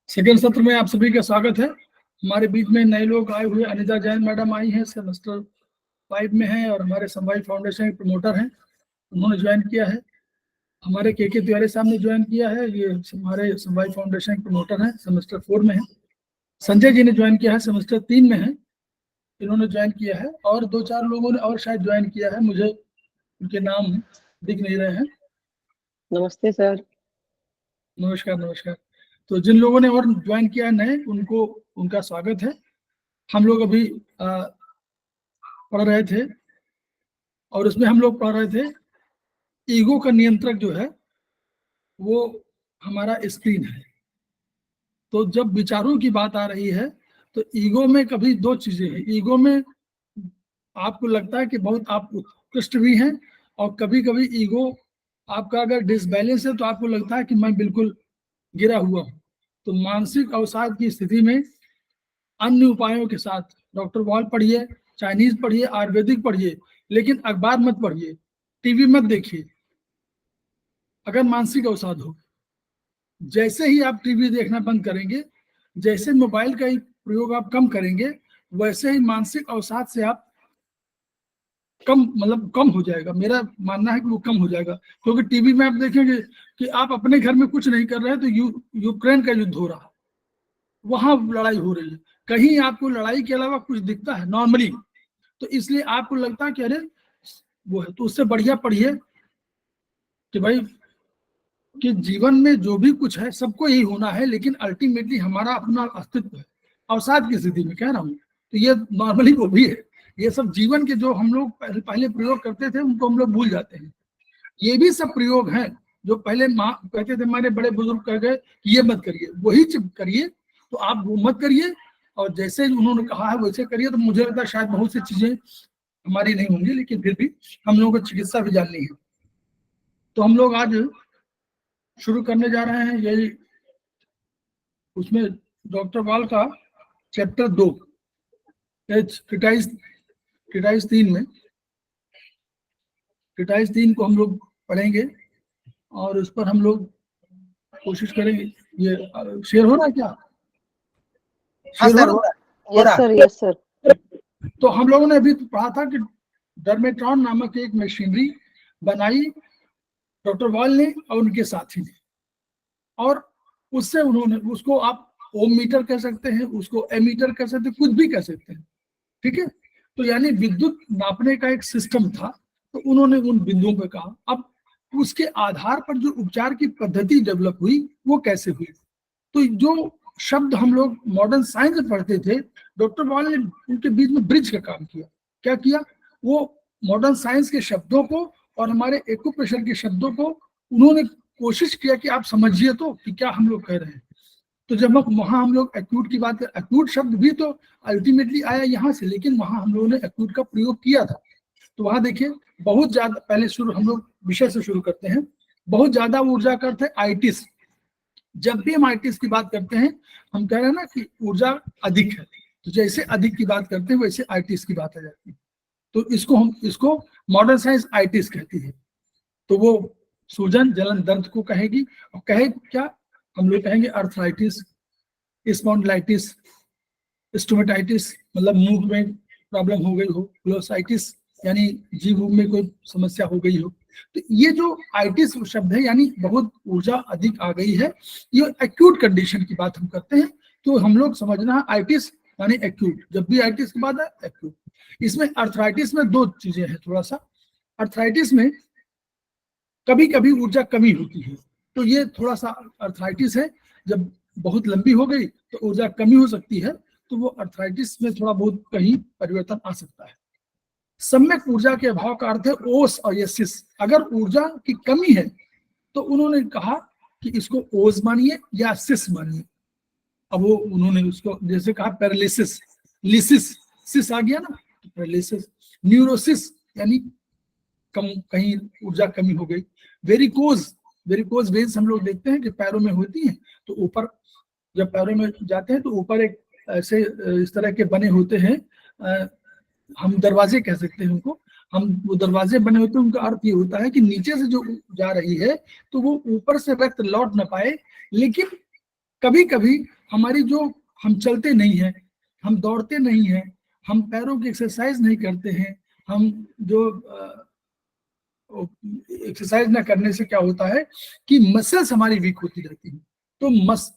Second सत्र में आप सभी का स्वागत है। हमारे बीच में नए लोग आए हुए, अनिता जैन मैडम आई हैं, सेमेस्टर 5 में हैं और हमारे समवाय फाउंडेशन के प्रमोटर हैं, उन्होंने ज्वाइन किया है। हमारे के तिवारी साहब ने ज्वाइन किया है, ये हमारे समवाय फाउंडेशन के प्रमोटर हैं, सेमेस्टर 4 में है। संजय जी ने ज्वाइन किया है, सेमेस्टर 3 में है, इन्होंने ज्वाइन किया है। और 2-4 लोगों ने और शायद ज्वाइन किया है, मुझे उनके नाम दिख नहीं रहे हैं। नमस्ते सर। नमस्कार नमस्कार। तो जिन लोगों ने और ज्वाइन किया है नए, उनको उनका स्वागत है। हम लोग अभी पढ़ रहे थे और उसमें हम लोग पढ़ रहे थे ईगो का नियंत्रक जो है वो हमारा स्क्रीन है। तो जब विचारों की बात आ रही है तो ईगो में कभी दो चीजें हैं। ईगो में आपको लगता है कि बहुत आप उत्कृष्ट भी हैं, और कभी कभी ईगो आपका अगर डिसबैलेंस है तो आपको लगता है कि मैं बिल्कुल गिरा हुआ हूं। तो मानसिक अवसाद की स्थिति में अन्य उपायों के साथ डॉक्टर वॉल पढ़िए, चाइनीज पढ़िए, आयुर्वेदिक पढ़िए, लेकिन अखबार मत पढ़िए, टीवी मत देखिए अगर मानसिक अवसाद हो। जैसे ही आप टीवी देखना बंद करेंगे, जैसे मोबाइल का प्रयोग आप कम करेंगे, वैसे ही मानसिक अवसाद से आप कम हो जाएगा। मेरा मानना है कि वो कम हो जाएगा, क्योंकि टीवी में आप देखेंगे कि आप अपने घर में कुछ नहीं कर रहे हैं तो यूक्रेन का युद्ध हो रहा है, वहां लड़ाई हो रही है, कहीं आपको लड़ाई के अलावा कुछ दिखता है नॉर्मली, तो इसलिए आपको लगता है कि अरे वो है। तो उससे बढ़िया पढ़िए कि भाई कि जीवन में जो भी कुछ है सबको यही होना है, लेकिन अल्टीमेटली हमारा अपना अस्तित्व है। अवसाद की स्थिति में कह रहा हूँ, तो ये नॉर्मली वो भी है। ये सब जीवन के जो हम लोग पहले प्रयोग करते थे उनको हम लोग भूल जाते हैं। ये भी सब प्रयोग हैं जो पहले माँ कहते थे, हमारे बड़े बुजुर्ग कह गए कि ये मत करिए, वही करिए। तो आप वो मत करिए और जैसे उन्होंने कहा है वैसे करिए। तो मुझे लगता है शायद बहुत सी चीजें हमारी नहीं होंगी, लेकिन फिर भी हम लोगों को चिकित्सा भी जाननी है। तो हम लोग आज शुरू करने जा रहे हैं यही, उसमें डॉक्टर वाल का चैप्टर 2 ट्रिटाइज 3 में ट्रिटाइज 3 को हम लोग पढ़ेंगे और उस पर हम लोग कोशिश करेंगे। ये शेयर हो रहा है क्या? शेयर हो रहा है? Yes sir, yes sir. तो हम लोगों ने अभी पढ़ा था कि डर्मेट्रॉन नामक एक मशीनरी बनाई डॉक्टर वॉल ने और उनके साथी ने, और उससे उन्होंने उसको आप ओम मीटर कह सकते हैं, उसको एमीटर कह सकते हैं, कुछ भी कह सकते हैं, ठीक है। तो यानी विद्युत नापने का एक सिस्टम था। तो उन्होंने उन बिंदुओं पे कहा, अब उसके आधार पर जो उपचार की पद्धति डेवलप हुई वो कैसे हुई। तो जो शब्द हम लोग मॉडर्न साइंस में पढ़ते थे, डॉक्टर वॉल ने उनके बीच में ब्रिज का काम किया। क्या किया? वो मॉडर्न साइंस के शब्दों को और हमारे एक्यूप्रेशर के शब्दों को उन्होंने कोशिश किया कि आप समझिए तो कि क्या हम लोग कह रहे हैं। तो जब वहां हम लोग एक्यूट की बात करें, एक्यूट शब्द भी तो अल्टीमेटली आया यहाँ से, लेकिन वहां हम लोगों ने एक्यूट का प्रयोग किया था। तो वहां देखिए बहुत ज्यादा, पहले शुरू हम लोग विषय से शुरू करते हैं। बहुत ज्यादा ऊर्जा का अर्थ है आइटिस। जब भी हम आइटिस की बात करते हैं, हम कह रहे हैं ना कि ऊर्जा अधिक है, तो जैसे अधिक की बात करते हैं वैसे आइटिस की बात आ जाती है। तो इसको मॉडर्न साइंस आइटिस कहती है। तो वो सूजन जलन दर्द को कहेगी, और कहे क्या, हम लोग कहेंगे अर्थराइटिस, स्पॉन्डिलाइटिस, स्टोमेटाइटिस मतलब मुंह में प्रॉब्लम हो गई हो, ग्लोसाइटिस यानी जीभ में कोई समस्या हो गई हो। तो ये जो आइटिस शब्द है यानी बहुत ऊर्जा अधिक आ गई है, ये एक्यूट कंडीशन की बात हम करते हैं। तो हम लोग समझना आइटिस यानी एक्यूट, जब भी आइटिस की बात है एक्यूट। इसमें अर्थराइटिस में दो चीजें हैं थोड़ा सा। अर्थराइटिस में कभी कभी ऊर्जा कमी होती है, तो ये थोड़ा सा अर्थराइटिस है। जब बहुत लंबी हो गई तो ऊर्जा कमी हो सकती है, तो वो अर्थराइटिस में थोड़ा बहुत कहीं परिवर्तन आ सकता है। सम्यक ऊर्जा के अभाव का अर्थ है ओस और यसिस। अगर ऊर्जा की कमी है तो उन्होंने कहा कि इसको ओस मानिए या सिस मानिए। अब वो उन्होंने उसको जैसे कहा पैरालिसिस, लिसिस, सिस आ गया ना, तो पैरालिसिस। न्यूरोसिस यानी कहीं ऊर्जा कमी हो गई। वेरिकोज वेन्स हम लोग देखते हैं कि पैरों में होती हैं, तो ऊपर जब पैरों में जाते हैं तो ऊपर एक ऐसे इस तरह के बने होते हैं, हम दरवाजे कह सकते हैं उनको। हम वो दरवाजे बने होते हैं, उनका अर्थ ये होता है कि नीचे से जो जा रही है तो वो ऊपर से रक्त लौट ना पाए, लेकिन कभी कभी हमारी जो हम चलते नहीं हैं, हम दौड़ते नहीं हैं, हम पैरों की एक्सरसाइज नहीं करते हैं, हम जो एक्सरसाइज ना करने से क्या होता है कि मसल्स हमारी वीक होती रहती हैं। तो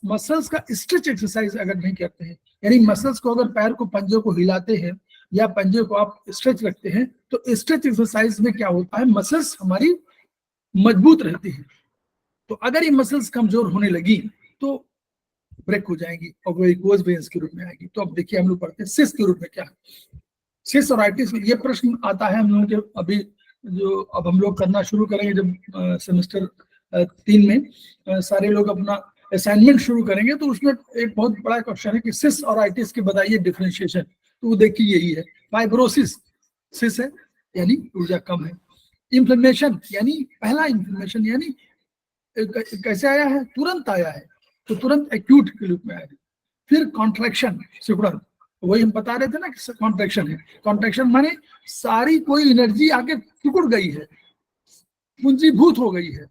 मसल्स का स्ट्रेच एक्सरसाइज अगर नहीं करते हैं, यानी मसल्स को अगर पैर को पंजे को हिलाते हैं या पंजे को आप स्ट्रेच रखते हैं, तो स्ट्रेच एक्सरसाइज में क्या होता है, मसल्स हमारी मजबूत रहती है। तो अगर ये मसल्स कमजोर होने लगी तो ब्रेक हो जाएंगी और वो वेरिकोज वेन्स के रूप में आएगी। तो अब देखिए हम लोग पढ़ते हैं सिस के रूप में क्या है। सिस और आइटिस, ये प्रश्न आता है हम लोगों के अभी जो अब हम लोग करना शुरू करेंगे जब सेमेस्टर 3 में सारे लोग अपना असाइनमेंट शुरू करेंगे, तो उसमें एक बहुत बड़ा क्वेश्चन है कि सिस और आइटिस की बताइए डिफरेंशिएशन। तो वो देखिए यही है, फाइब्रोसिस सिस है यानी ऊर्जा कम है, इन्फ्लेमेशन यानी पहला इन्फ्लेमेशन यानी कैसे आया है, तुरंत आया है, तो तुरंत एक्यूट के रूप में आया है। फिर कॉन्ट्रैक्शन सिकुड़न, वही हम बता रहे थे ना कि कॉन्ट्रैक्शन है। कॉन्ट्रैक्शन माने सारी कोई एनर्जी आके सिकुड़ गई है, पूंजीभूत हो गई है।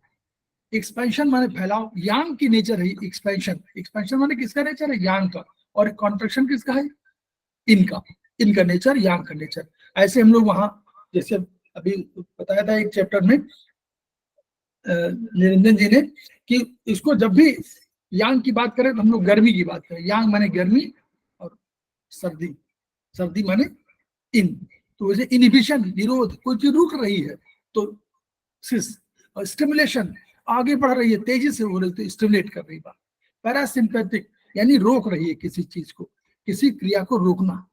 एक्सपेंशन माने फैलाव, यांग की नेचर है एक्सपेंशन। एक्सपेंशन माने किसका नेचर है, यांग का, और कॉन्ट्रैक्शन किसका है, इनका। इनका नेचर, यांग का नेचर। ऐसे हम लोग वहां जैसे अभी बताया था एक चैप्टर में निरंजन जी ने कि इसको जब भी यांग की बात करें तो हम लोग गर्मी की बात करें। यांग माने गर्मी और सर्दी, सर्दी माने इन। तो वैसे इनहिबिशन, विरोध, कोई चीज रुक रही है तो सिस, और स्टिमुलेशन आगे बढ़ रही है, तेजी से हो रही है तो स्टिमुलेट कर रही बात। पैरासिम्पैथिक यानी रोक रही है किसी चीज को, किसी क्रिया को रोकना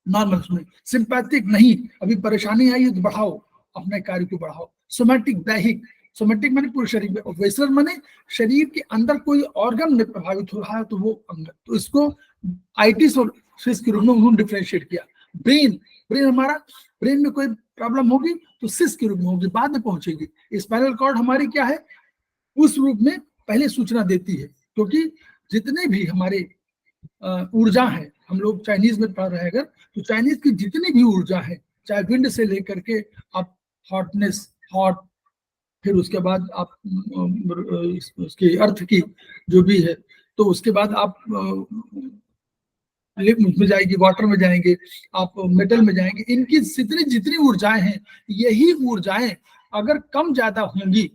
नॉर्मल में। सिंपैथिक नहीं, अभी परेशानी आई है तो बढ़ाओ, अपने कार्य को बढ़ाओ। सोमैटिक, दैहिक, सोमैटिक माने पूरे शरीर में, वेसरल माने शरीर के अंदर कोई ऑर्गन में प्रभावित हो रहा है तो वो अंग। तो इसको आइटिस और सिस के रूप में उन्होंने डिफरेंशिएट किया। ब्रेन, ब्रेन हमारा, ब्रेन में कोई प्रॉब्लम होगी तो सिस के रूप में होगी, बाद में पहुंचेगी। स्पाइनल कॉर्ड हमारी क्या है, उस रूप में पहले सूचना देती है, क्योंकि जितने भी हमारे ऊर्जा है, हम लोग चाइनीज में पढ़ रहे हैं अगर, तो चाइनीज की जितनी भी ऊर्जा है, चाहे विंड से लेकर के आप हॉटनेस, हॉट, फिर उसके बाद आप उसके अर्थ की जो भी है, तो उसके बाद आप में जाएगी, वाटर में जाएंगे, आप मेटल में जाएंगे। इनकी जितनी जितनी ऊर्जाएं हैं, यही ऊर्जाएं अगर कम ज्यादा होंगी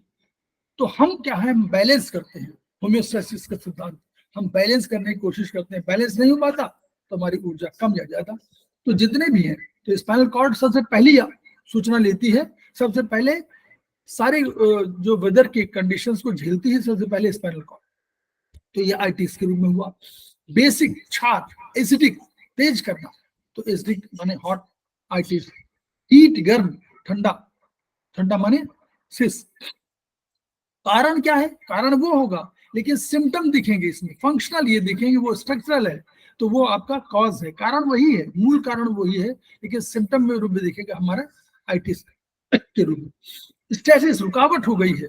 तो हम क्या है, हम बैलेंस करते हैं। होम्योस्टैसिस का सिद्धांत, हम बैलेंस करने की कोशिश करते हैं। बैलेंस नहीं हो पाता तो हमारी ऊर्जा कम या ज्यादा। तो जितने भी हैं, तो स्पाइनल कॉर्ड सबसे पहली सूचना लेती है, सबसे पहले सारे जो वेदर की कंडीशंस को झेलती है सबसे पहले स्पाइनल कॉर्ड। तो ये आइटिस के रूप में हुआ। बेसिक, क्षार, एसिडिक, तेज करना, तो एसिडिक माने हॉट आइटिस। हीट, गर्म, ठंडा, ठंडा माने सिस। कारण क्या है, कारण वो होगा, लेकिन सिम्टम दिखेंगे इसमें, फंक्शनल ये दिखेंगे, वो स्ट्रक्चरल है, तो वो आपका कॉज है। कारण वही है, मूल कारण वही है, लेकिन सिम्टम में रूप में दिखेगा हमारा आइटिस के रूप में। स्टेसिस, रुकावट हो गई है,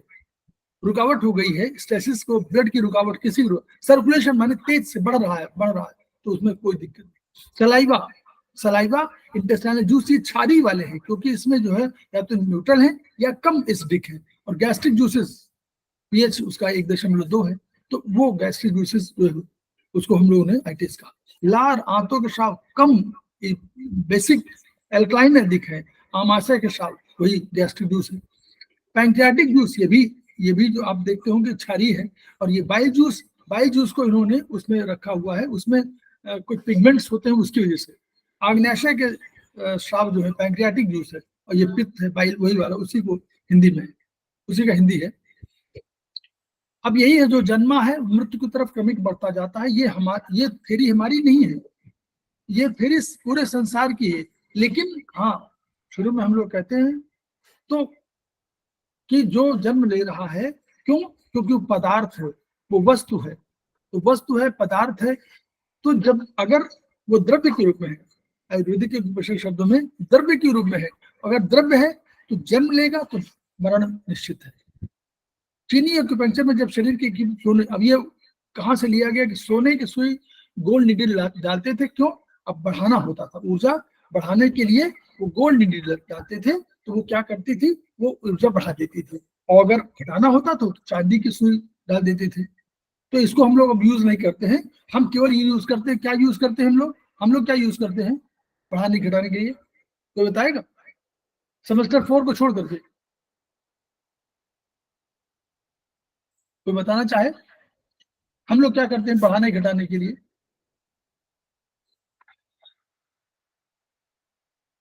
रुकावट हो गई है, स्टेसिस को, ब्लड की रुकावट, किसी सर्कुलेशन माने तेज से बढ़ रहा है, तो उसमें कोई दिक्कत नहीं। सलाइवा, सलाइवा इंटेस्टाइनल जूस ये क्षारी वाले हैं, क्योंकि इसमें जो है या तो न्यूट्रल है या कम एसिडिक है। और गैस्ट्रिक जूसेस पीएच उसका 1.2 है, तो वो गैस्ट्रिक जूसेस जो है उसको हम लोगों ने आइटिस का। लार, आंतों के स्राव कम, बेसिक एल्कलाइन अधिक है, आमाशय के स्राव वही गैस्ट्रिक जूस है। पैंक्रियाटिक जूस, ये भी जो आप देखते होंगे क्षारी है। और ये बाइल जूस को इन्होंने उसमें रखा हुआ है, उसमें कुछ पिगमेंट्स होते हैं उसकी वजह से। आग्नेयाशय के स्राव जो है पैंक्रियाटिक जूस है, और ये पित्त है बाइल वही वाला, उसी को हिंदी में, उसी का हिंदी है। अब यही है जो जन्मा है मृत्यु की तरफ क्रमिक बढ़ता जाता है। ये थ्योरी हमारी नहीं है, ये थ्योरी पूरे संसार की है। लेकिन हाँ, शुरू में हम लोग कहते हैं तो कि जो जन्म ले रहा है, क्यों, क्योंकि वो पदार्थ है, वो वस्तु है, तो वस्तु है, पदार्थ है। तो जब अगर वो द्रव्य के रूप में है, आयुर्वेदिक के विशेष शब्दों में द्रव्य के रूप में है, अगर द्रव्य है तो जन्म लेगा तो मरण निश्चित है। चीनी एक्यूपेंचर में जब शरीर की सोने, अब ये कहाँ से लिया गया कि सोने की सुई गोल्ड निडल डालते थे, क्यों, अब बढ़ाना होता था, ऊर्जा बढ़ाने के लिए वो गोल्ड निडल डालते थे, तो वो क्या करती थी, वो ऊर्जा बढ़ा देती थी। और अगर घटाना होता तो चांदी की सुई डाल देते थे, तो इसको हम लोग अब यूज नहीं करते हैं, हम केवल ये यूज करते हैं, क्या यूज करते हैं हम लोग क्या यूज करते हैं बढ़ाने घटाने के लिए, कोई बताएगा? सेमेस्टर 4 को छोड़ करके कोई बताना चाहे, हम लोग क्या करते हैं बढ़ाने घटाने के लिए?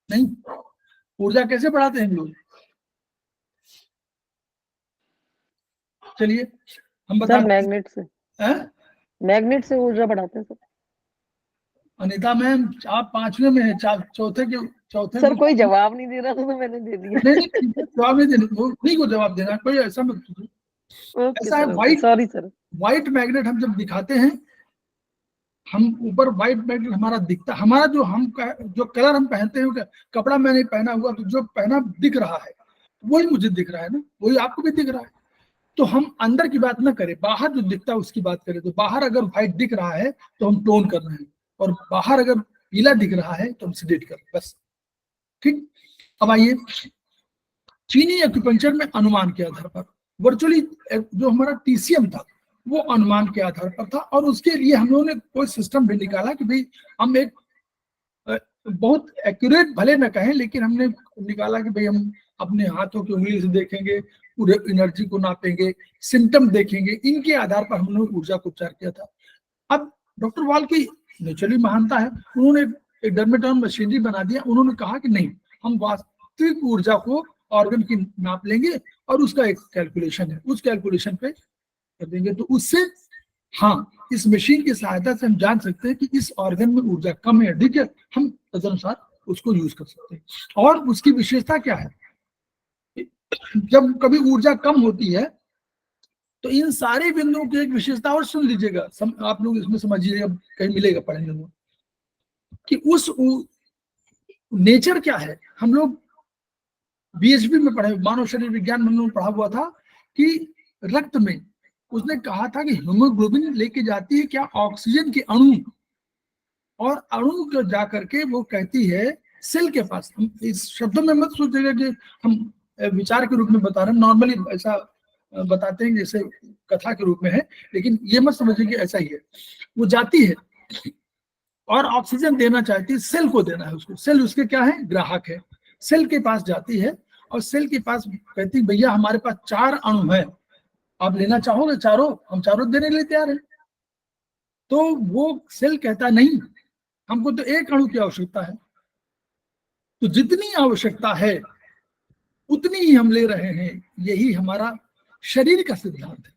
नहीं, ऊर्जा कैसे बढ़ाते हैं हम लोग? चलिए हम सर बताते मैग्नेट से, हैं। मैग्नेट से ऊर्जा बढ़ाते हैं सर। अनिता मैम आप 5वें में है, चौथे सर में कोई जवाब नहीं दे रहा था तो मैंने दे दिया। नहीं नहीं जवाब नहीं देने, वो नहीं को जवाब देना, कोई ऐसा मत कीजिए। ओके ऐसा है, sir, okay, sorry sir. White magnet हम जब दिखाते हैं, हम ऊपर व्हाइट मैग्नेट हमारा दिखता, हमारा जो कलर हम पहनते हैं, कपड़ा मैंने पहना हुआ तो जो पहना दिख रहा है वही मुझे दिख रहा है ना, वही आपको भी दिख रहा है। तो हम अंदर की बात ना करें, बाहर जो दिखता है उसकी बात करें। तो बाहर अगर व्हाइट दिख रहा है तो हम टोन कर रहे हैं, और बाहर अगर पीला दिख रहा है तो हम सिलेक्ट कर रहे हैं, बस। ठीक, अब आइए चीनी एक्यूपंक्चर में अनुमान के आधार पर, वर्चुअली जो हमारा टीसीएम था वो अनुमान के आधार पर था, और उसके लिए हम लोगों ने कोई सिस्टम भी निकाला कि भाई हम एक बहुत एक्यूरेट भले न कहें, लेकिन हमने निकाला कि भाई हम अपने हाथों की उंगली से देखेंगे, पूरे एनर्जी को नापेंगे, सिम्टम देखेंगे, इनके आधार पर हमने ऊर्जा को उपचार किया था। अब डॉक्टर वाल की नेचुरली महानता है, उन्होंने एक डर्मेटॉन मशीनरी बना दिया। उन्होंने कहा कि नहीं, हम वास्तविक ऊर्जा को ऑर्गन की नाप लेंगे और उसका एक कैलकुलेशन है, उस कैलकुलेशन पे कर देंगे। तो उससे हाँ, इस मशीन की सहायता से हम जान सकते हैं कि इस ऑर्गन में ऊर्जा कम है अधिक है, हम तदनुसार उसको यूज कर सकते हैं। और उसकी विशेषता क्या है, जब कभी ऊर्जा कम होती है तो इन सारे बिंदुओं की एक विशेषता और सुन लीजिएगा, आप लोग इसमें समझिएगा, कहीं मिलेगा पढ़ने में कि उस नेचर क्या है। हम लोग बीएचपी में पढ़े, मानव शरीर विज्ञान में हम लोग पढ़ा हुआ था कि रक्त में उसने कहा था कि हीमोग्लोबिन लेके जाती है क्या, ऑक्सीजन के अणु, और अणु को जाकर के वो कहती है सेल के पास। हम इस शब्दों में मत सोचिएगा कि हम विचार के रूप में बता रहे हैं, नॉर्मली ऐसा बताते हैं जैसे कथा के रूप में है, लेकिन ये मत समझिए कि ऐसा ही है। वो जाती है और ऑक्सीजन देना चाहती है, सेल को देना है उसको, सेल उसके क्या है, ग्राहक है। सेल के पास जाती है और सेल के पास कहती है भैया हमारे पास 4 अणु है, आप लेना चाहोगे चारों, हम चारों देने के लिए तैयार है। तो वो सेल कहता नहीं, हमको तो एक अणु की आवश्यकता है, तो जितनी आवश्यकता है उतनी ही हम ले रहे हैं। यही हमारा शरीर का सिद्धांत है,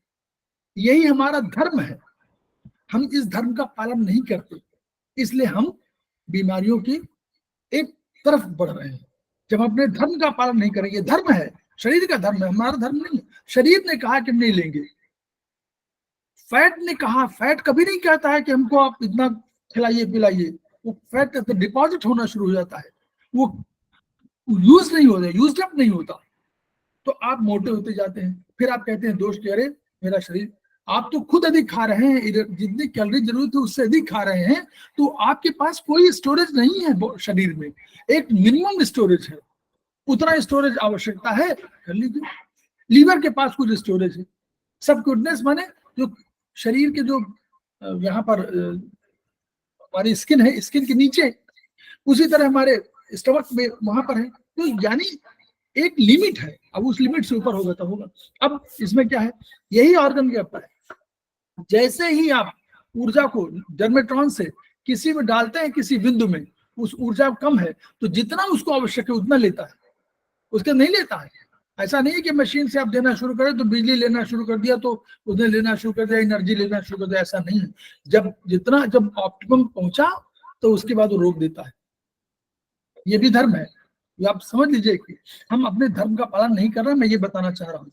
यही हमारा धर्म है। हम इस धर्म का पालन नहीं करते, इसलिए हम बीमारियों की एक तरफ बढ़ रहे हैं। जब हम अपने धर्म का पालन नहीं करेंगे, धर्म है, शरीर का धर्म है, हमारा धर्म नहीं है। शरीर ने कहा कि हम नहीं लेंगे, फैट ने कहा, फैट कभी नहीं कहता है कि हमको आप इतना खिलाइए पिलाइए, वो फैट तो डिपॉजिट होना शुरू हो जाता है, वो यूज नहीं होता, यूज अप नहीं होता, तो आप मोटे होते जाते हैं। फिर आप कहते हैं दोस्त, अरे मेरा शरीर, आप तो खुद अधिक खा रहे हैं, जितनी कैलोरी जरूरत है उससे अधिक खा रहे हैं, तो आपके पास कोई स्टोरेज नहीं है शरीर में, एक मिनिमम स्टोरेज है, उतना स्टोरेज आवश्यकता है, कर लीजिए। लीवर के पास कुछ स्टोरेज है, सबक्यूटनेस माने जो शरीर के जो यहाँ पर हमारी स्किन है, स्किन के नीचे, उसी तरह हमारे स्टमक में वहां पर है। तो यानी एक लिमिट है, अब उस लिमिट से ऊपर होगा तो होगा। अब इसमें क्या है, यही ऑर्गन के ऊपर है। जैसे ही आप ऊर्जा को डर्मेट्रॉन से किसी में डालते हैं, किसी बिंदु में उस ऊर्जा कम है तो जितना उसको आवश्यक है उतना लेता है, उसके नहीं लेता है। ऐसा नहीं है कि मशीन से आप देना शुरू करें तो बिजली लेना शुरू कर दिया तो उसने लेना शुरू कर दिया, एनर्जी लेना शुरू कर दिया, ऐसा नहीं है। जब ऑप्टिमम पहुंचा तो उसके बाद वो रोक देता है। ये भी धर्म है, ये आप समझ लीजिए कि हम अपने धर्म का पालन नहीं कर रहे हैं, मैं ये बताना चाह रहा हूँ।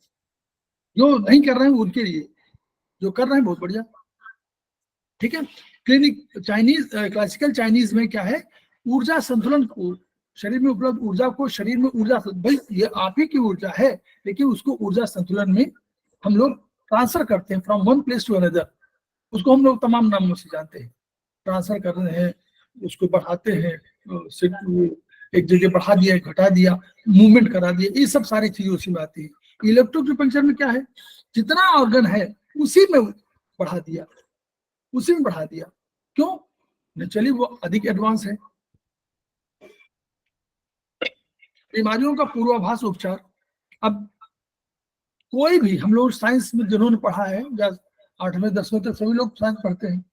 जो नहीं कर रहे हैं उनके लिए, जो कर रहे हैं बहुत बढ़िया, ठीक है। क्लासिकल चाइनीज में क्या है, ऊर्जा संतुलन को, शरीर में उपलब्ध ऊर्जा को, शरीर में ऊर्जा, भाई ये आप ही की ऊर्जा है, लेकिन उसको ऊर्जा संतुलन में हम लोग ट्रांसफर करते हैं from one place to another. उसको हम लोग तमाम नामों से जानते हैं, ट्रांसफर कर रहे हैं, उसको बढ़ाते हैं, एक जगह बढ़ा दिया, घटा दिया, मूवमेंट करा दिया, ये सब सारी चीजें उसी में आती है। इलेक्ट्रोक्यूपंक्चर में क्या है, जितना ऑर्गन है उसी में बढ़ा दिया, उसी में बढ़ा दिया। क्यों? नेचुरली वो अधिक एडवांस है। बीमारियों का पूर्वाभास उपचार। अब कोई भी, हम लोग साइंस में जिन्होंने पढ़ा है या 8वें 10वें तक सभी लोग साइंस पढ़ते हैं,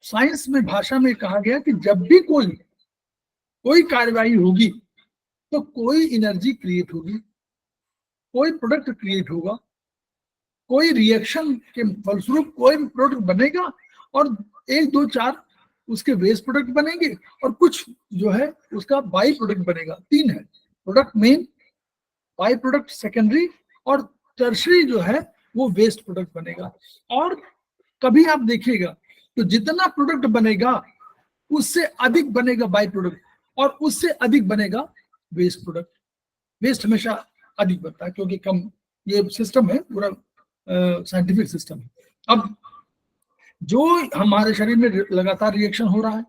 साइंस में भाषा में कहा गया कि जब भी कोई कार्रवाई होगी तो कोई एनर्जी क्रिएट होगी, कोई प्रोडक्ट क्रिएट होगा, कोई रिएक्शन के फलस्वरूप कोई भी प्रोडक्ट बनेगा और 1 2 4 उसके वेस्ट प्रोडक्ट बनेंगे और कुछ जो है उसका बाई प्रोडक्ट बनेगा। 3 है, product main, by product secondary और टर्शरी जो है वो वेस्ट प्रोडक्ट बनेगा। और कभी आप देखिएगा तो जितना प्रोडक्ट बनेगा उससे अधिक बनेगा बाई प्रोडक्ट और उससे अधिक बनेगा वेस्ट प्रोडक्ट। वेस्ट हमेशा अधिक बनता है क्योंकि कम, ये सिस्टम है पूरा साइंटिफिक सिस्टम है। अब जो हमारे शरीर में लगातार रिएक्शन हो रहा है,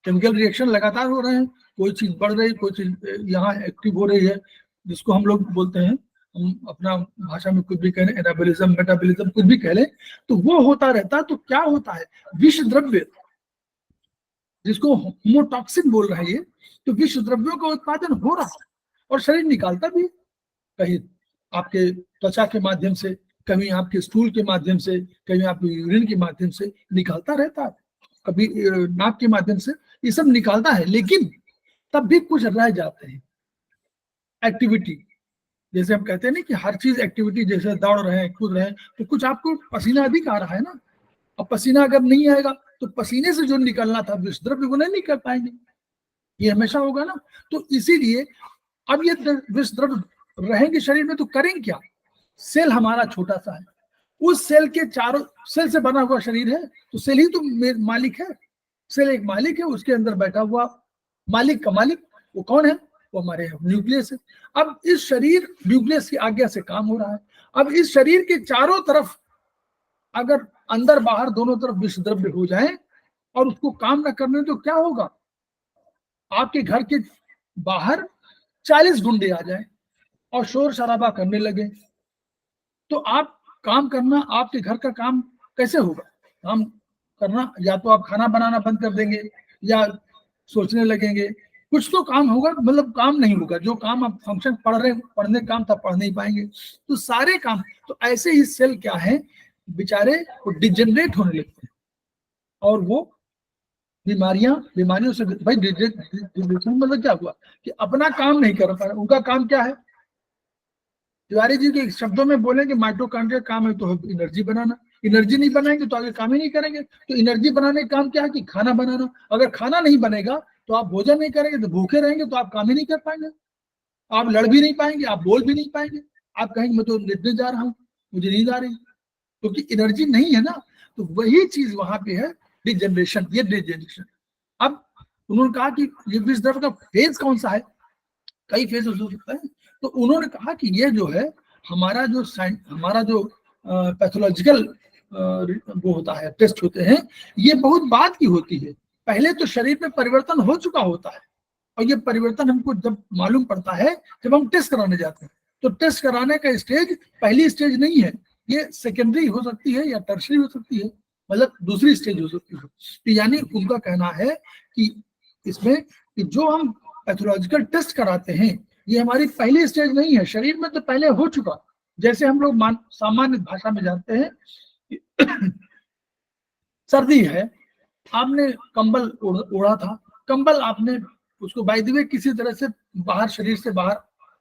केमिकल रिएक्शन लगातार हो रहे हैं, कोई चीज बढ़ रही है, कोई चीज यहाँ एक्टिव हो रही है, जिसको हम लोग बोलते हैं, हम अपना भाषा में कुछ भी कह लें, एनाबोलिज्म, मेटाबॉलिज्म, कुछ भी कह लें, तो वो होता रहता है। तो क्या होता है, विष द्रव्य, जिसको होमोटॉक्सिन बोल रहे हैं, तो विष द्रव्यों का उत्पादन हो रहा है और शरीर निकालता भी, कहीं आपके त्वचा के माध्यम से, कभी आपके स्टूल के माध्यम से, कभी आपके यूरिन के माध्यम से निकालता रहता है, कभी नाक के माध्यम से, ये सब निकालता है। लेकिन तब भी कुछ रह जाते हैं एक्टिविटी, जैसे हम कहते हैं ना कि हर चीज एक्टिविटी, जैसे दौड़ रहे हैं, कूद रहे हैं, तो कुछ आपको पसीना अधिक आ रहा है ना, अब पसीना अगर नहीं आएगा तो पसीने से जो निकलना था विष द्रव्य वो नहीं निकल पाएंगे, ये हमेशा होगा ना। तो इसीलिए अब ये विष द्रव्य रहेंगे शरीर में तो करेंगे क्या? सेल हमारा छोटा सा है, उस सेल के चारों, सेल से बना हुआ शरीर है तो सेल ही तो मालिक है, सेल एक मालिक है, उसके अंदर बैठा हुआ मालिक का मालिक वो कौन है? वो हमारे न्यूक्लियस है। अब इस शरीर न्यूक्लियस की आज्ञा से काम हो रहा है। अब इस शरीर के चारों तरफ अगर अंदर बाहर दोनों तरफ विष द्रव्य हो जाए और उसको काम न करने तो क्या होगा? आपके घर के बाहर 40 गुंडे आ जाए और शोर शराबा करने लगे तो आप काम करना, आपके घर का काम कैसे होगा? काम करना, या तो आप खाना बनाना बंद कर देंगे या सोचने लगेंगे, कुछ तो काम होगा, मतलब काम नहीं होगा। जो काम आप फंक्शन पढ़ने काम था पढ़ नहीं पाएंगे, तो सारे काम। तो ऐसे ही सेल क्या है, बेचारे वो डिजेनरेट होने लगते हैं और वो बीमारियों से, भाई डिजेनरेशन मतलब क्या हुआ कि अपना काम नहीं कर पा रहे। उनका काम क्या है? तिवारी जी के शब्दों में बोले कि माइटोकॉन्ड्रिया काम है तो एनर्जी बनाना, एनर्जी नहीं बनाएंगे तो आगे काम ही नहीं करेंगे। तो एनर्जी बनाने का काम क्या है कि खाना बनाना। अगर खाना नहीं बनेगा तो आप भोजन नहीं करेंगे, तो भूखे रहेंगे तो आप काम ही नहीं कर पाएंगे, आप लड़ भी नहीं पाएंगे, आप बोल भी नहीं पाएंगे, आप कहेंगे मैं तो लेटने जा रहा हूँ, मुझे नींद आ रही, क्योंकि एनर्जी नहीं है ना। तो वही चीज वहां पे है, डिजेनरेशन, ये डिजेनरेशन। अब उन्होंने कहा कि ये विष द्रव्य का फेज कौन सा है, कई फेज हो सकता है। तो उन्होंने कहा कि ये जो है हमारा जो पैथोलॉजिकल वो होता है, टेस्ट होते हैं, ये बहुत बाद की होती है। पहले तो शरीर में परिवर्तन हो चुका होता है और ये परिवर्तन हमको जब मालूम पड़ता है जब हम टेस्ट कराने जाते हैं। तो टेस्ट कराने का स्टेज पहली स्टेज नहीं है, ये सेकेंडरी हो सकती है या टर्शरी हो सकती है, मतलब दूसरी स्टेज हो सकती है। तो यानी उनका कहना है कि इसमें कि जो हम पैथोलॉजिकल टेस्ट कराते हैं ये हमारी पहली स्टेज नहीं है, शरीर में तो पहले हो चुका। जैसे हम लोग सामान्य भाषा में जानते हैं कि सर्दी है, आपने कंबल ओढ़ा था, कंबल आपने उसको बाय द वे किसी तरह से बाहर, शरीर से बाहर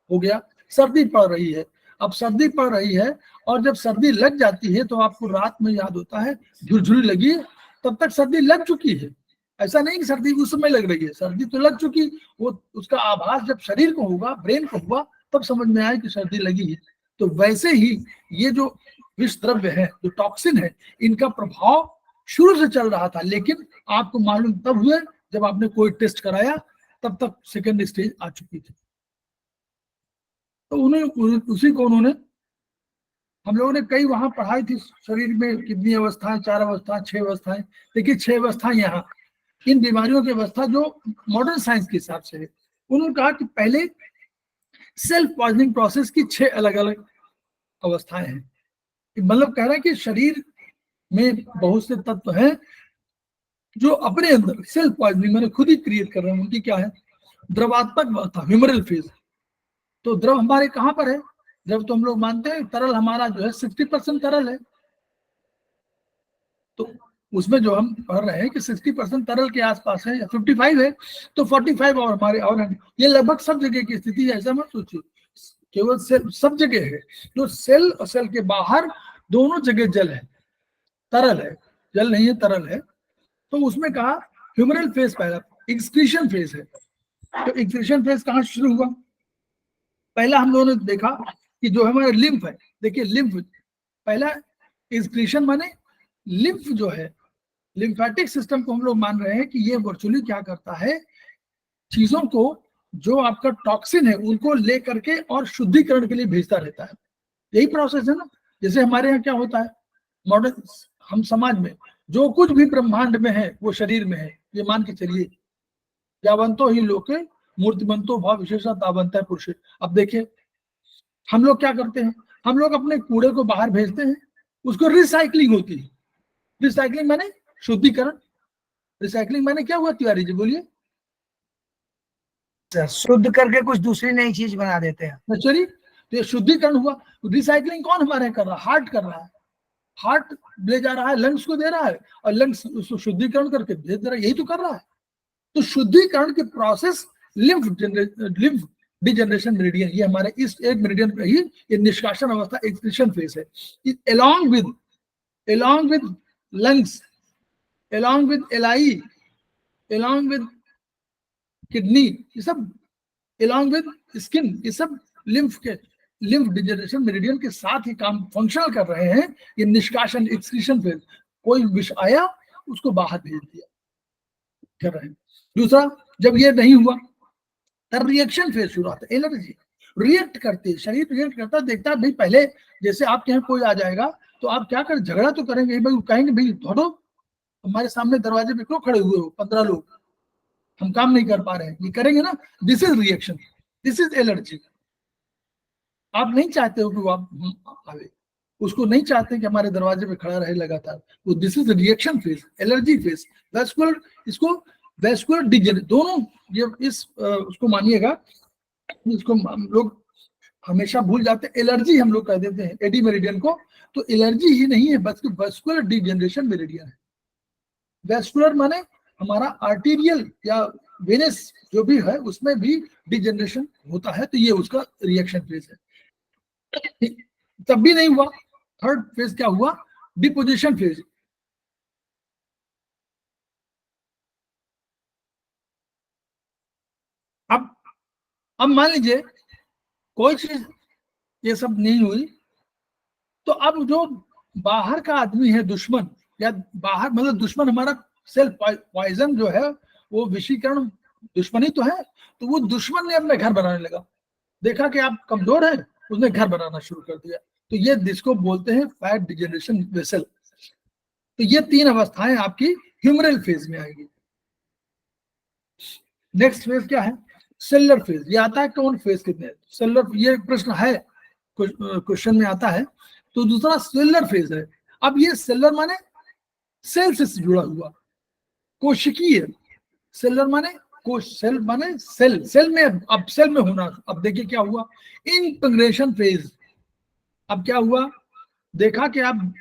हो गया, सर्दी पड़ रही है। अब सर्दी पड़ रही है और जब सर्दी लग जाती है तो आपको रात में याद होता है झुरझुरी लगी है, तब तक सर्दी लग चुकी है। ऐसा नहीं कि सर्दी उस समय लग रही है, सर्दी तो लग चुकी, वो उसका आभास जब शरीर को होगा, ब्रेन को हुआ, तब समझ में आया कि सर्दी लगी है। तो वैसे ही ये जो विष द्रव्य है, जो टॉक्सिन है, इनका प्रभाव शुरू से चल रहा था, लेकिन आपको मालूम तब हुए जब आपने कोई टेस्ट कराया, तब तक सेकेंड स्टेज आ चुकी थी। तो उसी को उन्होंने, हम लोगों ने कई वहां पढ़ाई थी, शरीर में कितनी अवस्थाएं, 4 अवस्थाएं, 6 अवस्थाएं। देखिए 6 अवस्थाएं यहाँ इन बीमारियों की अवस्था जो मॉडर्न साइंस के हिसाब से है। उन्होंने कहा कि पहले सेल्फ पॉइजनिंग प्रोसेस की 6 अलग अलग अवस्थाएं हैं। मतलब कह रहा है कि शरीर में बहुत से तत्व हैं जो अपने अंदर सेल्फ पॉइजनिंग मैंने खुद ही क्रिएट कर रहे हैं। उनकी क्या है? द्रवात्मक अवस्था, ह्यूमरल फेज। तो द्रव हमारे कहाँ पर है? द्रव तो हम लोग मानते हैं तरल हमारा जो है 60% तरल है। तो उसमें जो हम पढ़ रहे हैं कि 60% तरल के आसपास है या 55 है, तो 45 और हमारे और हैं। ये लगभग सब जगह की स्थिति है, ऐसा मत सोचिए केवल सेल सब जगह है। जो सेल और सेल के बाहर दोनों जगह जल है, तरल है, जल नहीं है तरल है। तो उसमें कहा ह्यूमरल फेज पहला, एक्सक्रीशन फेज है। तो एक्सक्रीशन फेज कहाँ शुरू हुआ? पहला हम लोगों ने देखा कि जो हमारा लिम्फ है, देखिए लिम्फ पहला एक्सक्रीशन माने लिम्फ जो है, लिम्फेटिक सिस्टम को हम लोग मान रहे हैं कि ये वर्चुअली क्या करता है, चीजों को जो आपका टॉक्सिन है उनको ले करके और शुद्धिकरण के लिए भेजता रहता है। यही प्रोसेस है ना। जैसे हमारे यहाँ क्या होता है, मॉडर्न हम समाज में जो कुछ भी ब्रह्मांड में है वो शरीर में है, ये मान के चलिए। यावंतो ही लोके मूर्तिमंतो भाव विशेषता तावंत है पुरुष। अब देखिए हम लोग क्या करते हैं, हम लोग अपने कूड़े को बाहर भेजते हैं, उसको रिसाइकलिंग होती है। रिसाइकलिंग माने शुद्धिकरण। रिसाइकलिंग माने क्या हुआ तिवारी जी बोलिए? शुद्ध करके कुछ दूसरी नई चीज बना देते हैं। चलिए, तो ये शुद्धिकरण हुआ। रिसाइकलिंग कौन हमारे कर रहा है? हार्ट कर रहा है। हार्ट ले जा रहा है, लंग्स को दे रहा है, और लंग्स उसको शुद्धिकरण करके भेज दे रहा है, यही तो कर रहा है। तो शुद्धिकरण की प्रोसेस लिम्फ डिजनरेशन मेरिडियन, ये हमारे इस एक मेरिडियन पे ही ये निष्कासन अवस्था एक्सक्रीशन फेज है। along with lungs, along with LI, along with kidney, ये सब along with स्किन, ये सब लिम्फ डिजनरेशन मेरिडियन के साथ ही काम फंक्शनल कर रहे हैं। ये निष्कासन एक्सक्रीशन फेज, कोई विष आया उसको बाहर भेज दिया कर रहे हैं। दूसरा, जब ये नहीं हुआ तब रिएक्शन फेज शुरू होता है। एलर्जी रिएक्ट करती है, शरीर रिएक्ट करता है, देखता है भाई पहले जैसे आपके यहाँ कोई आ जाएगा तो आप क्या करें, झगड़ा तो करेंगे भाई, कहेंगे भाई धोड़ो, हमारे सामने दरवाजे पे क्यों खड़े हुए हो 15 लोग, हम काम नहीं कर पा रहे हैं, ये करेंगे ना। This is reaction, this is allergy. आप नहीं चाहते हो कि वो आप आवे, उसको नहीं चाहते कि हमारे दरवाजे पे खड़ा रहे लगातार, तो this is reaction phase, allergy phase. Vascular, इसको वैस्कुलर डिजनरेशन, दोनों ये इस उसको मानिएगा, इसको हम लोग हमेशा भूल जाते हैं, एलर्जी हम लोग कह देते हैं एडी मेरिडियन को। तो एलर्जी ही नहीं है बल्कि वैस्कुलर डिजनरेशन मेरिडियन है। वैस्कुलर माने हमारा आर्टीरियल या वेनस जो भी है उसमें भी डिजनरेशन होता है, तो ये उसका रिएक्शन फेज है। तब भी नहीं हुआ, थर्ड फेज क्या हुआ? Deposition phase. अब मान लीजिए कोई चीज ये सब नहीं हुई, तो अब जो बाहर का आदमी है दुश्मन, या बाहर मतलब दुश्मन हमारा सेल्फ पॉइजन जो है वो विषीकरण दुश्मनी तो है, तो वो दुश्मन ने अपने घर बनाने लगा, देखा कि आप कमजोर हैं, उसने घर बनाना शुरू कर दिया। तो ये जिसको बोलते हैं फैट डिजेनरेशन वेसल। तो ये तीन अवस्थाएं आपकी ह्यूमरल फेज में आएगी। नेक्स्ट फेज क्या है? Cellular phase. ये आता है कौन फेज कितने? सेलुलर, ये प्रश्न है क्वेश्चन में आता है। तो दूसरा सेलुलर फेज है। अब ये सेलुलर माने सेल से जुड़ा हुआ, कोशिकीय। सेलुलर माने सेल माने सेल, सेल में, अब सेल में होना। अब देखिए क्या हुआ, इम्प्रेग्नेशन फेज। अब क्या हुआ, देखा कि आप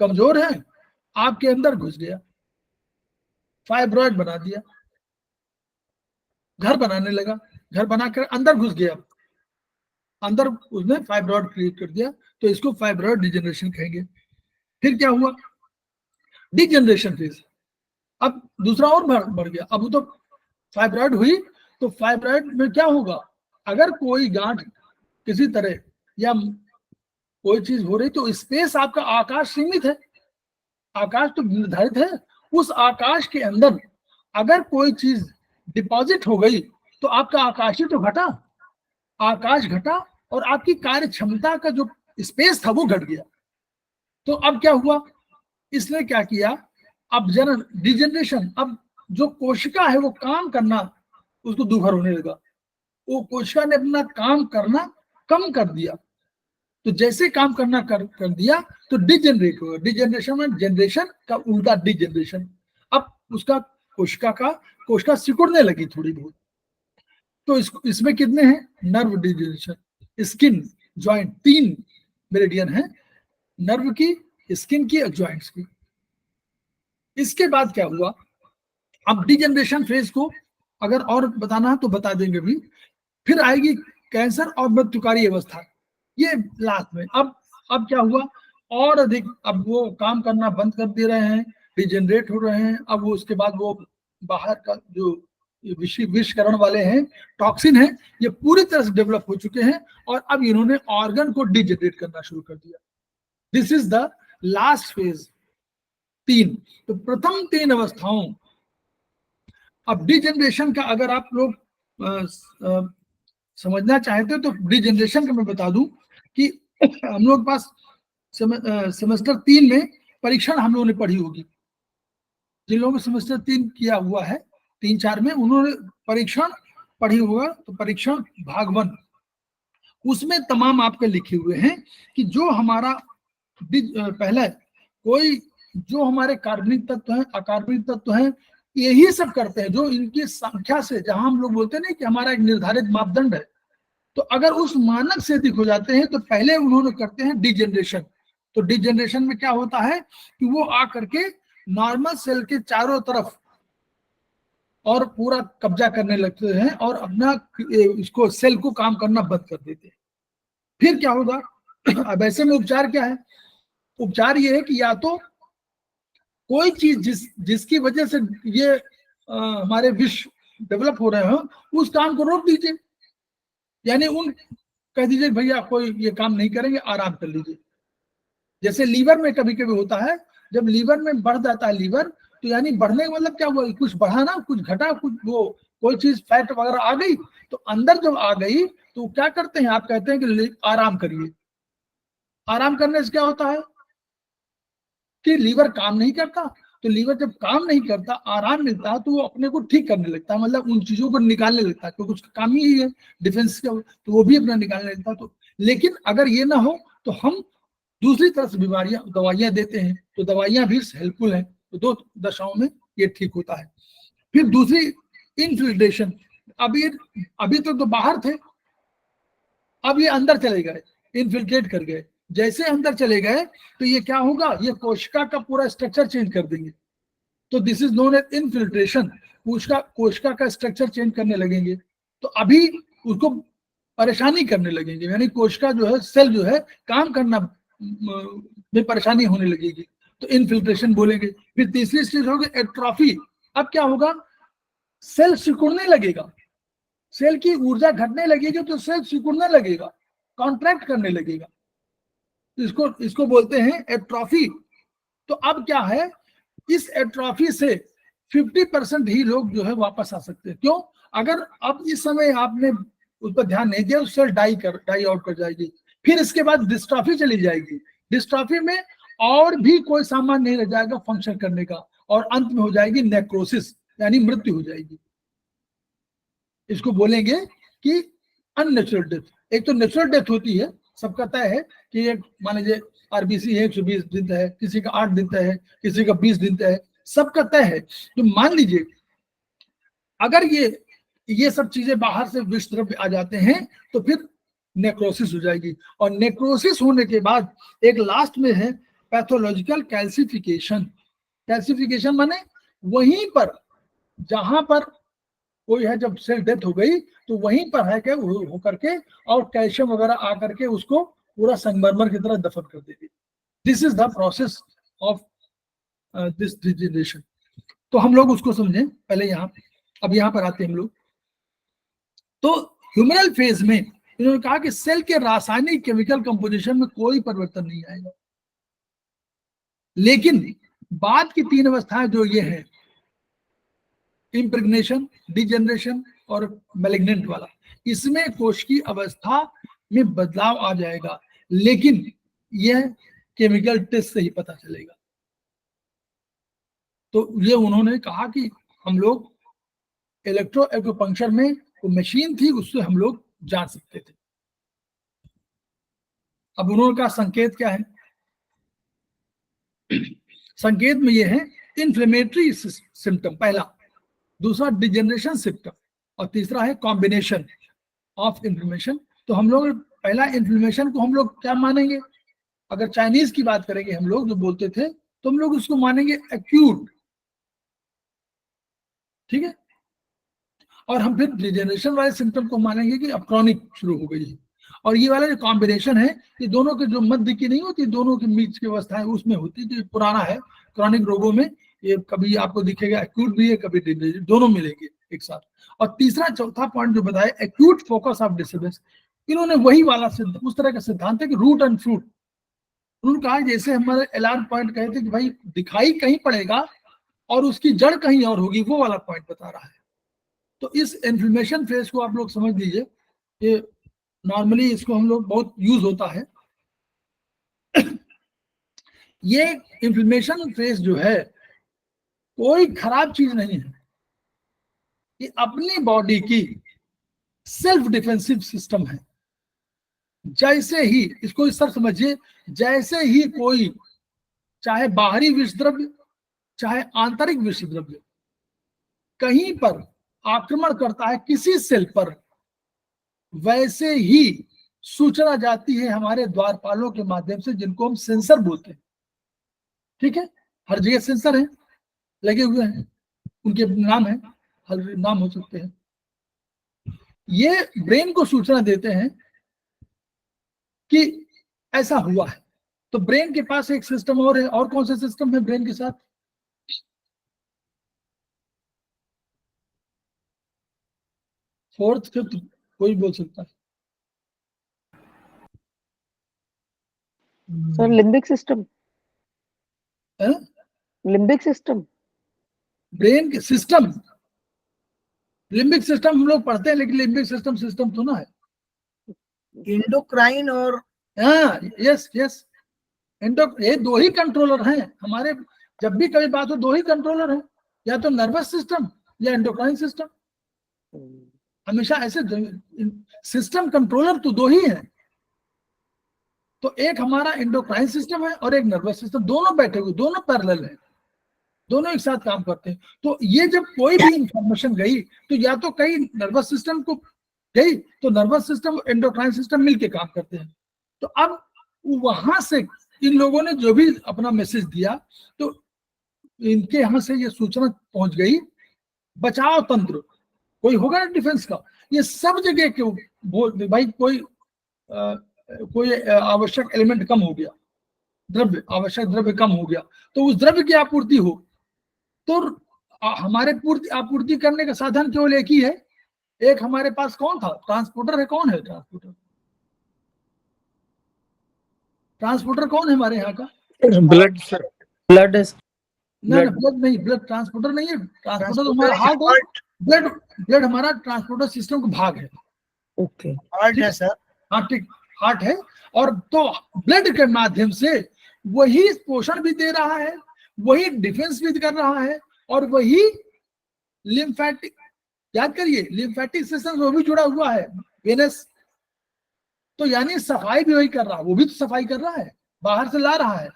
कमजोर हैं, आपके अंदर घुस गया, फाइब्रॉइड बना दिया, घर बनाने लगा, घर बनाकर अंदर घुस गया, अंदर उसने फाइब्रॉइड क्रिएट कर दिया, तो इसको फाइब्रॉइड डिजेनरेशन कहेंगे। फिर क्या हुआ? Degeneration phase. अब दूसरा और बढ़ गया। अब तो फाइब्रॉइड हुई, तो फाइब्रॉइड में क्या होगा, अगर कोई गांठ किसी तरह या कोई चीज हो रही, तो स्पेस आपका, आकाश सीमित है, आकाश तो निर्धारित है, उस आकाश के अंदर अगर कोई चीज डिपॉजिट हो गई तो आपका आकाश ही तो घटा, आकाश घटा और आपकी कार्य क्षमता का जो स्पेस था वो घट गया। तो अब क्या हुआ, इसने क्या किया, अब डिजेनरेशन, अब जो कोशिका है वो काम करना उसको दुभर होने लगा, वो कोशिका ने अपना काम करना कम कर दिया। तो जैसे काम करना कर दिया तो डिजेनरेट होगा। डिजेनरेशन में जनरेशन का उल्टा डिजेनरेशन। अब उसका कोशिका सिकुड़ने लगी थोड़ी बहुत। तो इसमें कितने हैं? Nerve degeneration, skin, joint, 3 meridian है, नर्व की, स्किन की और जॉइंट्स की। इसके बाद क्या हुआ? अब डिजेनरेशन फेज को अगर और बताना है तो बता देंगे भी। फिर आएगी कैंसर और मृत्युकारी अवस्था, ये लास्ट में। अब क्या हुआ? और अधिक अब वो काम करना बंद कर दे रहे हैं, डिजेनरेट हो रहे हैं। अब वो उसके बाद वो बाहर का जो विषकरण वाले हैं, टॉक्सिन है, ये पूरी तरह से डेवलप हो चुके हैं और अब इन्होंने ऑर्गन को डिजेनरेट करना शुरू कर दिया। This is the last phase 3। तो प्रथम 3 अवस्थाओं, अब डिजेनरेशन का अगर आप लोग समझना चाहते हो तो डिजेनरेशन का मैं बता दूं कि हम लोग के पास सेमेस्टर 3 में परीक्षण हम लोगों ने पढ़ी होगी। जिन लोगों ने सेमेस्टर 3 किया हुआ है, 3-4 में, उन्होंने परीक्षण पढ़ी होगा। तो परीक्षण भाग 1, उसमें तमाम आपके लिखे हुए हैं कि जो हमारा पहले कोई जो हमारे कार्बनिक तत्व हैं, अकार्बनिक तत्व हैं, यही सब करते हैं जो इनकी संख्या से, जहां हम लोग बोलते हैं ना कि हमारा एक निर्धारित मापदंड है, तो अगर उस मानक से अधिक हो जाते हैं तो पहले उन्होंने करते हैं डिजेनरेशन। तो डिजेनरेशन में क्या होता है कि वो आ करके नॉर्मल सेल के चारों तरफ और पूरा कब्जा करने लगते हैं और अपना इसको सेल को काम करना बंद कर देते हैं। फिर क्या होगा? अब ऐसे में उपचार क्या है? उपचार ये है कि या तो कोई चीज जिसकी वजह से ये हमारे विष डेवलप हो रहे हो, उस काम को रोक दीजिए। यानी कह दीजिए भैया कोई ये काम नहीं करेंगे, आराम कर लीजिए। जैसे लीवर में कभी कभी होता है, जब लीवर में बढ़ जाता है लीवर, तो यानी बढ़ने का मतलब क्या हुआ? कुछ बढ़ा ना, कुछ घटा, कुछ वो कोई चीज फैट वगैरह आ गई, तो अंदर जब आ गई तो क्या करते हैं? आप कहते हैं कि आराम करिए। आराम करने से क्या होता है कि लीवर काम नहीं करता। तो लीवर जब काम नहीं करता, आराम मिलता है, तो वो अपने को ठीक करने लगता है, मतलब उन चीजों को निकालने लगता है, क्योंकि उसका काम ही यही है डिफेंस का, तो वो भी अपना निकालने लगता है। तो लेकिन अगर ये ना हो तो हम दूसरी तरह से दवाइयां देते हैं, तो दवाइयां भी हेल्पफुल हैं। तो 2 दशाओं में ये ठीक होता है। फिर दूसरी इनफिल्ट्रेशन। अभी तो बाहर थे, अब ये अंदर चले गए, इनफिल्ट्रेट कर गए। जैसे अंदर चले गए तो ये क्या होगा? ये कोशिका का पूरा स्ट्रक्चर चेंज कर देंगे। तो this is known as infiltration. कोशिका का स्ट्रक्चर चेंज करने लगेंगे, तो अभी उसको परेशानी करने लगेंगे, यानी कोशिका जो है, सेल जो है, काम करना में परेशानी होने लगेगी, तो इनफिल्ट्रेशन बोलेंगे। फिर तीसरी स्टेज होगी एट्रोफी। अब क्या होगा? सेल सिकुड़ने लगेगा, सेल की ऊर्जा घटने लगेगी, तो सेल सिकुड़ने लगेगा, कॉन्ट्रैक्ट करने लगेगा। इसको बोलते हैं एट्रोफी। तो अब क्या है? इस एट्रोफी से 50% ही लोग जो है वापस आ सकते हैं। क्यों? अगर अब इस समय आपने उस पर ध्यान नहीं दिया, सेल डाई आउट कर जाएगी। फिर इसके बाद डिस्ट्रॉफी चली जाएगी। डिस्ट्रॉफी में और भी कोई सामान नहीं रह जाएगा फंक्शन करने का, और अंत में हो जाएगी नेक्रोसिस, यानी मृत्यु हो जाएगी। इसको बोलेंगे कि अननेचुरल डेथ। एक तो नेचुरल डेथ होती है, सबका तय है कि एक मान लीजिए आरबीसी है 120 दिन तय है, किसी का 8 दिन तय है, किसी का 20 दिन तय है, सबका तय है। तो मान लीजिए अगर ये सब चीजें बाहर से विष द्रव्य आ जाते हैं तो फिर नेक्रोसिस हो जाएगी। और नेक्रोसिस होने के बाद एक लास्ट में है पैथोलॉजिकल कैल्सिफिकेशन। कैल्सिफिकेशन माने वहीं पर जहां पर कोई है, जब सेल डेथ हो गई तो वहीं पर है क्या हो करके, और कैल्शियम वगैरह आकर के उसको पूरा संगमरमर की तरह दफन कर देगी। This is the process of this degeneration. तो हम लोग उसको समझें पहले यहाँ। अब यहाँ पर आते हैं हम लोग। तो ह्यूमरल फेज में इन्होंने कहा कि सेल के रासायनिक केमिकल कंपोजिशन में कोई परिवर्तन नहीं आएगा, लेकिन बाद की 3 अवस्थाएं जो ये हैं, इम्प्रेग्नेशन, डिजेनरेशन और मैलिग्नेंट वाला, इसमें कोश की अवस्था में बदलाव आ जाएगा, लेकिन यह केमिकल टेस्ट से ही पता चलेगा। तो ये उन्होंने कहा कि हम लोग इलेक्ट्रो एक्यूपंक्चर में वो मशीन थी, उससे हम लोग जान सकते थे। अब उन्होंने कहा संकेत क्या है? संकेत में ये है इन्फ्लेमेटरी सिम्टम पहला, दूसरा डिजेनरेशन सिम्टम, और तीसरा है कॉम्बिनेशन ऑफ इन्फ्लेमेशन। तो हम लोग पहला इन्फ्लेमेशन को हम लोग क्या मानेंगे? अगर चाइनीज की बात करेंगे हम लोग जो बोलते थे, तो हम लोग उसको मानेंगे एक्यूट, ठीक है। और हम फिर डिजेनरेशन वाले सिम्टम को मानेंगे कि अब क्रॉनिक शुरू हो गई है। और ये वाला जो कॉम्बिनेशन है, ये दोनों के जो मध्य की नहीं होती, दोनों के बीच की अवस्था है, उसमें होती है। जो पुराना है क्रॉनिक रोगों में, ये कभी आपको दिखेगा एक्यूट भी है, कभी डिजेनरेशन, दोनों मिलेंगे एक साथ। और तीसरा चौथा पॉइंट जो बताया, एक्यूट फोकस ऑफ डिस्टर्बेंस, इन्होंने वही वाला उस तरह का सिद्धांत है कि रूट एंड फ्रूट। उन्होंने कहा जैसे हमारे अलार्म पॉइंट कहे थे कि भाई दिखाई कहीं पड़ेगा और उसकी जड़ कहीं और होगी, वो वाला पॉइंट बता रहा है। तो इस इन्फ्लेमेशन फेज को आप लोग समझ लीजिए कि नॉर्मली इसको हम लोग बहुत यूज होता है। ये इन्फ्लेमेशन फेज जो है कोई खराब चीज नहीं है, ये अपनी बॉडी की सेल्फ डिफेंसिव सिस्टम है। जैसे ही इसको इस तरह समझिए, जैसे ही कोई चाहे बाहरी विषद्रव्य चाहे आंतरिक विषद्रव्य कहीं पर आक्रमण करता है किसी सेल पर, वैसे ही सूचना जाती है हमारे द्वारपालों के माध्यम से, जिनको हम सेंसर बोलते हैं, ठीक है। हर जगह सेंसर है लगे हुए हैं, उनके नाम है, हर नाम हो सकते हैं। ये ब्रेन को सूचना देते हैं कि ऐसा हुआ है। तो ब्रेन के पास एक सिस्टम और है, और कौन सा सिस्टम है ब्रेन के साथ? फोर्थ फिफ्थ कोई बोल सकता है? सर लिम्बिक सिस्टम, है? लिम्बिक सिस्टम, ब्रेन के सिस्टम, लिम्बिक सिस्टम हम लोग पढ़ते हैं, लेकिन लिम्बिक सिस्टम सिस्टम तो ना है, इंडोक्राइन और हाँ यस यस, ये दो ही कंट्रोलर हैं हमारे। जब भी कभी बात हो, दो ही कंट्रोलर हैं, या तो नर्वस सिस्टम या एंडोक्राइन सिस्टम। हमेशा ऐसे सिस्टम कंट्रोलर तो दो ही हैं। तो एक हमारा एंडोक्राइन सिस्टम है और एक नर्वस सिस्टम, दोनों बैठे हुए, दोनों पैरेलल हैं, दोनों एक साथ काम करते हैं। तो ये जब कोई भी इंफॉर्मेशन गई, तो या तो कहीं नर्वस सिस्टम को गई, तो नर्वस सिस्टम एंडोक्राइन सिस्टम मिलके काम करते हैं। तो अब वहां से इन लोगों ने जो भी अपना मैसेज दिया, तो इनके यहां से ये सूचना पहुंच गई, बचाव तंत्र कोई होगा ना डिफेंस का, ये सब जगह के बोल भाई कोई आवश्यक एलिमेंट कम हो गया, द्रव्य, आवश्यक द्रव्य कम हो गया, तो उस द्रव्य की आपूर्ति हो। तो हमारे आपूर्ति करने का साधन केवल एक ही है। एक हमारे पास कौन था? ट्रांसपोर्टर है। कौन है ट्रांसपोर्टर? ट्रांसपोर्टर कौन है हमारे यहाँ का? ब्लड सर, ब्लड ना ब्लड नहीं, ब्लड ट्रांसपोर्टर नहीं है। ट्रांसपोर्टर तो हमारा हार्ट है। ब्लड ब्लड हमारा ट्रांसपोर्टर सिस्टम का भाग है। ओके, हार्ट है सर। हाँ ठीक, हार्ट है। और तो ब्लड के माध्यम से वही पोषण भी दे रहा है, वही डिफेंस भी कर रहा है, और वही लिम्फेटिक, याद करिए लिम्फेटिक सिस्टम वो भी जुड़ा हुआ है, वेनस। तो यानी सफाई भी वही कर रहा है, वो भी तो सफाई कर रहा है, बाहर से ला रहा है।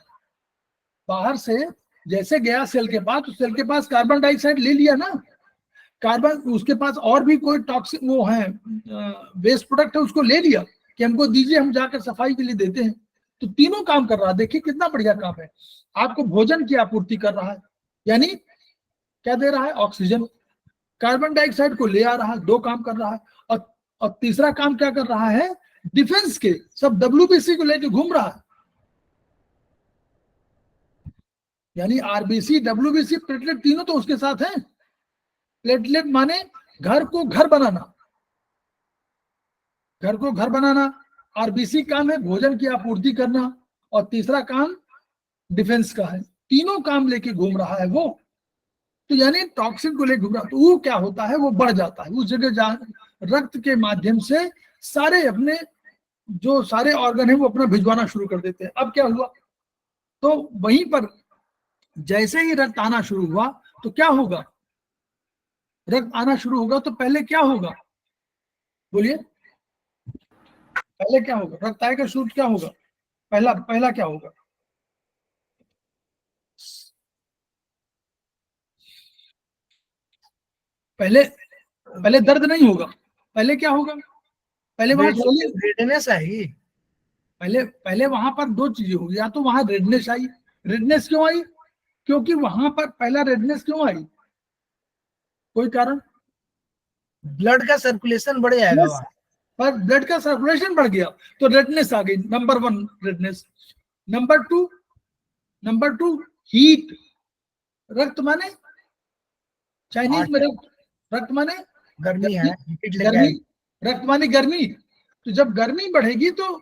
बाहर से जैसे गया सेल के पास, तो सेल के पास कार्बन डाइऑक्साइड ले लिया ना, कार्बन, उसके पास और भी कोई टॉक्सिक वो है वेस्ट प्रोडक्ट है, उसको ले लिया कि हमको दीजिए, हम जाकर सफाई के लिए देते हैं। तो तीनों काम कर रहा है। देखिए कितना बढ़िया काम है। आपको भोजन की आपूर्ति कर रहा है, यानी क्या दे रहा है? ऑक्सीजन। कार्बन डाइऑक्साइड को ले आ रहा है, दो काम कर रहा है। और तीसरा काम क्या कर रहा है? डिफेंस के सब WBC को लेके घूम रहा है, यानी RBC, WBC, प्लेटलेट तीनों तो उसके साथ हैं। प्लेटलेट माने घर को घर बनाना, घर को घर बनाना। RBC काम है भोजन की आपूर्ति करना, और तीसरा काम डिफेंस का है। तीनों काम लेके घूम रहा है वो। तो यानी टॉक्सिन को लेके घूम रहा है, तो वो क्या होता है? वो बढ़ जाता है उस जगह जहां रक्त के माध्यम से सारे अपने जो सारे ऑर्गन है वो अपना भिजवाना शुरू कर देते हैं। अब क्या हुआ? तो वहीं पर जैसे ही रक्त आना शुरू हुआ, तो क्या होगा? रक्त आना शुरू होगा तो पहले क्या होगा? बोलिए, पहले क्या होगा? रक्त आएगा शुरू, क्या होगा? पहला पहला क्या होगा? पहले पहले दर्द नहीं होगा, पहले क्या होगा? पहले वहां swelling, रेडनेस आई। पहले पहले वहां पर दो चीजें होगी, या तो वहां रेडनेस आई। रेडनेस क्यों आई? क्योंकि वहां पर पहला रेडनेस क्यों आई? कोई कारण? ब्लड का सर्कुलेशन बढ़ जाएगा Yes, वहाँ। पर ब्लड का सर्कुलेशन बढ़ गया तो रेडनेस आ गई, number 1 redness. Number two heat. रक्त माने चाइनीज में रक्त माने गर्मी है, हीट लेके गर्मी, आएगी। रक्त माने गर्मी। तो जब गर्मी बढ़ेगी तो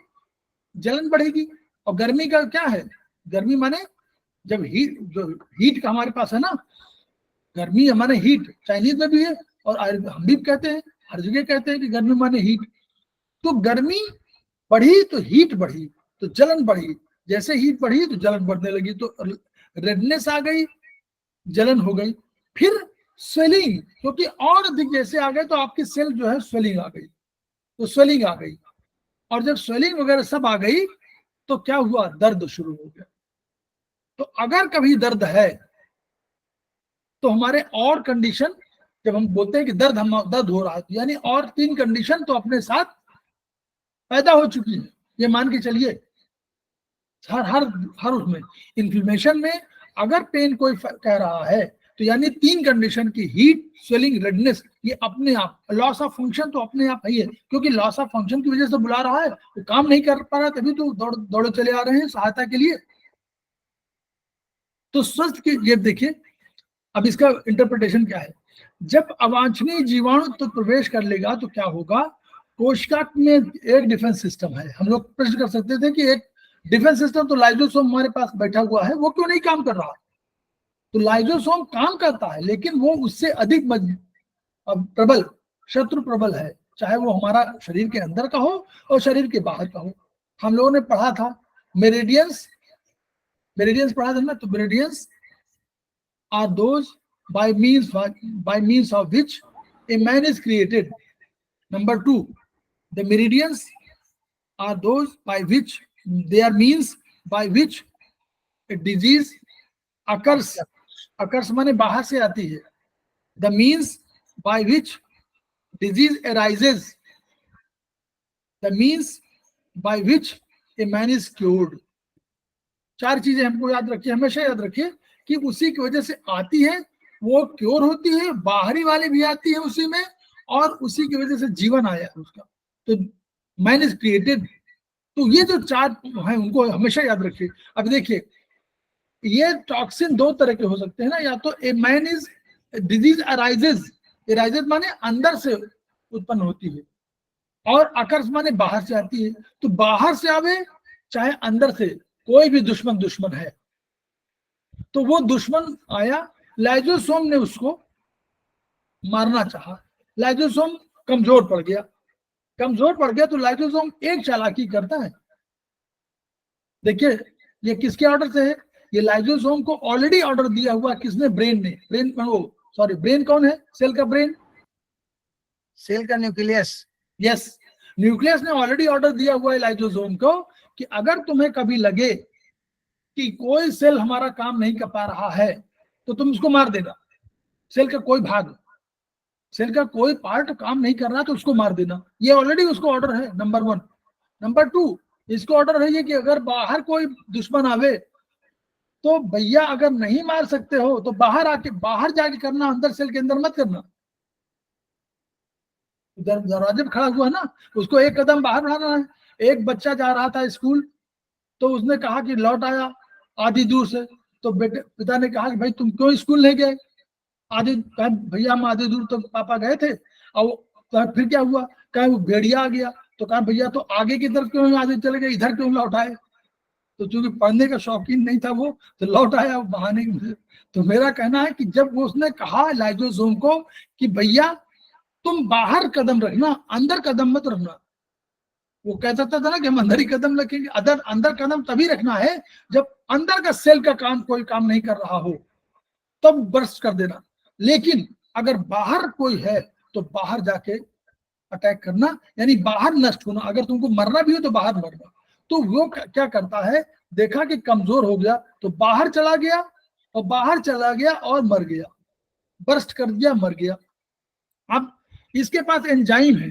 जलन बढ़ेगी। और गर्मी का क्या है? गर्मी माने जब हीट, जो हीट का हमारे पास है ना, गर्मी माने हीट, चाइनीज में भी है और हम भी कहते हैं, हर जगह कहते हैं कि गर्मी माने हीट। तो गर्मी बढ़ी तो हीट बढ़ी तो जलन बढ़ी, जैसे हीट बढ़ी तो जलन बढ़ने लगी, तो रेडनेस आ गई, जलन हो गई। फिर स्वेलिंग, क्योंकि और अधिक जैसे आ गए तो आपकी सेल जो है स्वेलिंग आ गई, तो स्वेलिंग आ गई। और जब स्वेलिंग वगैरह सब आ गई तो क्या हुआ? दर्द शुरू हो गया। तो अगर कभी दर्द है तो हमारे और कंडीशन, जब हम बोलते हैं कि दर्द हो रहा है, यानी और 3 कंडीशन तो अपने साथ पैदा हो चुकी है। ये मान के चलिए हर हर हर उसमें इन्फ्लेमेशन में अगर पेन कोई कह रहा है तो यानी 3 कंडीशन की, हीट, स्वेलिंग, रेडनेस, ये अपने आप। लॉस ऑफ फंक्शन तो अपने आप ही है, क्योंकि लॉस ऑफ फंक्शन की वजह से बुला रहा है, तो काम नहीं कर पा रहा, तभी तो दौड़े चले आ रहे हैं सहायता के लिए। तो स्वस्थ की ये देखिए, अब इसका इंटरप्रिटेशन क्या है? जब अवांछनीय जीवाणु तो प्रवेश कर लेगा तो क्या होगा? कोशिका में एक डिफेंस सिस्टम है। हम लोग प्रश्न कर सकते थे कि एक डिफेंस सिस्टम तो लाइजोसोम हमारे पास बैठा हुआ है, वो क्यों नहीं काम कर रहा? तो लाइजोसोम काम करता है, लेकिन वो उससे अधिक प्रबल, शत्रु प्रबल है, चाहे वो हमारा शरीर के अंदर का हो और शरीर के बाहर का हो। हम लोगों ने पढ़ा था मेरिडियंस, मेरिडियंस पढ़ा था ना, तो meridians are those by means of which a man is created. Number 2, the meridians are those by which, they are means by which a disease occurs. Occurs माने बाहर से आती है। The means by which disease arises. The means by which a man is cured. 4 चीजें हमको याद रखिए, हमेशा याद रखिए कि उसी की वजह से आती है, वो क्योर होती है, बाहरी वाली भी आती है उसी में, और उसी की वजह से जीवन आया है उसका। तो मैन इज क्रिएटेड। तो ये जो 4 हैं उनको हमेशा याद रखिए। अब देखिए, ये टॉक्सिन 2 तरह के हो सकते हैं ना, या तो a man is disease arises, arises माने अंदर से उत्पन्न होती है, और अकर्स माने बाहर से आती है। तो बाहर से आवे चाहे अंदर से, कोई भी दुश्मन है, तो वो दुश्मन आया, लाइजोसोम ने उसको मारना चाहा, लाइजोसोम कमजोर पड़ गया तो लाइजोसोम एक चालाकी करता है। देखिए ये किसके ऑर्डर से है? ये लाइजोसोम को ऑलरेडी ऑर्डर दिया हुआ किसने? ब्रेन ने। ब्रेन कौन है? सेल का ब्रेन, सेल का न्यूक्लियस। यस, न्यूक्लियस ने ऑलरेडी ऑर्डर दिया हुआ है लाइजोसोम को कि अगर तुम्हें कभी लगे कि कोई सेल हमारा काम नहीं कर पा रहा है तो तुम उसको मार देना। सेल का कोई भाग, सेल का कोई पार्ट काम नहीं कर रहा तो उसको मार देना, ये ऑलरेडी उसको ऑर्डर है, नंबर 1। नंबर 2, इसको ऑर्डर है ये कि अगर बाहर कोई दुश्मन आवे तो भैया अगर नहीं मार सकते हो तो बाहर जाके करना, अंदर सेल के अंदर मत करना। दरवाजे पे खड़ा हुआ ना, उसको एक कदम बाहर बढ़ाना है। एक बच्चा जा रहा था स्कूल, तो उसने कहा कि लौट आया आधी दूर से, तो पिता ने कहा कि भाई तुम क्यों स्कूल नहीं गए? भैया हम आधी दूर तो पापा गए थे, और फिर क्या हुआ? कहा वो भेड़िया आ गया, तो कहा भैया तो आगे की तरफ क्यों आगे चले गए, इधर क्यों लौट आए? तो चूंकि पढ़ने का शौकीन नहीं था वो, तो लौट आया बहाने की। तो मेरा कहना है कि जब उसने कहा लाइजोसोम को कि भैया तुम बाहर कदम रखना, अंदर कदम मत रखना, वो कहता था ना कि हम अंदर ही कदम रखेंगे। अंदर कदम तभी रखना है जब अंदर का सेल का कोई काम नहीं कर रहा हो, तब बर्स्ट कर देना। लेकिन अगर बाहर कोई है तो बाहर जाके अटैक करना, यानी बाहर नष्ट होना। अगर तुमको मरना भी हो तो बाहर मरना। तो वो क्या करता है, देखा कि कमजोर हो गया तो बाहर चला गया, और बाहर चला गया और मर गया, बर्स्ट कर दिया, मर गया। अब इसके पास एंजाइम है,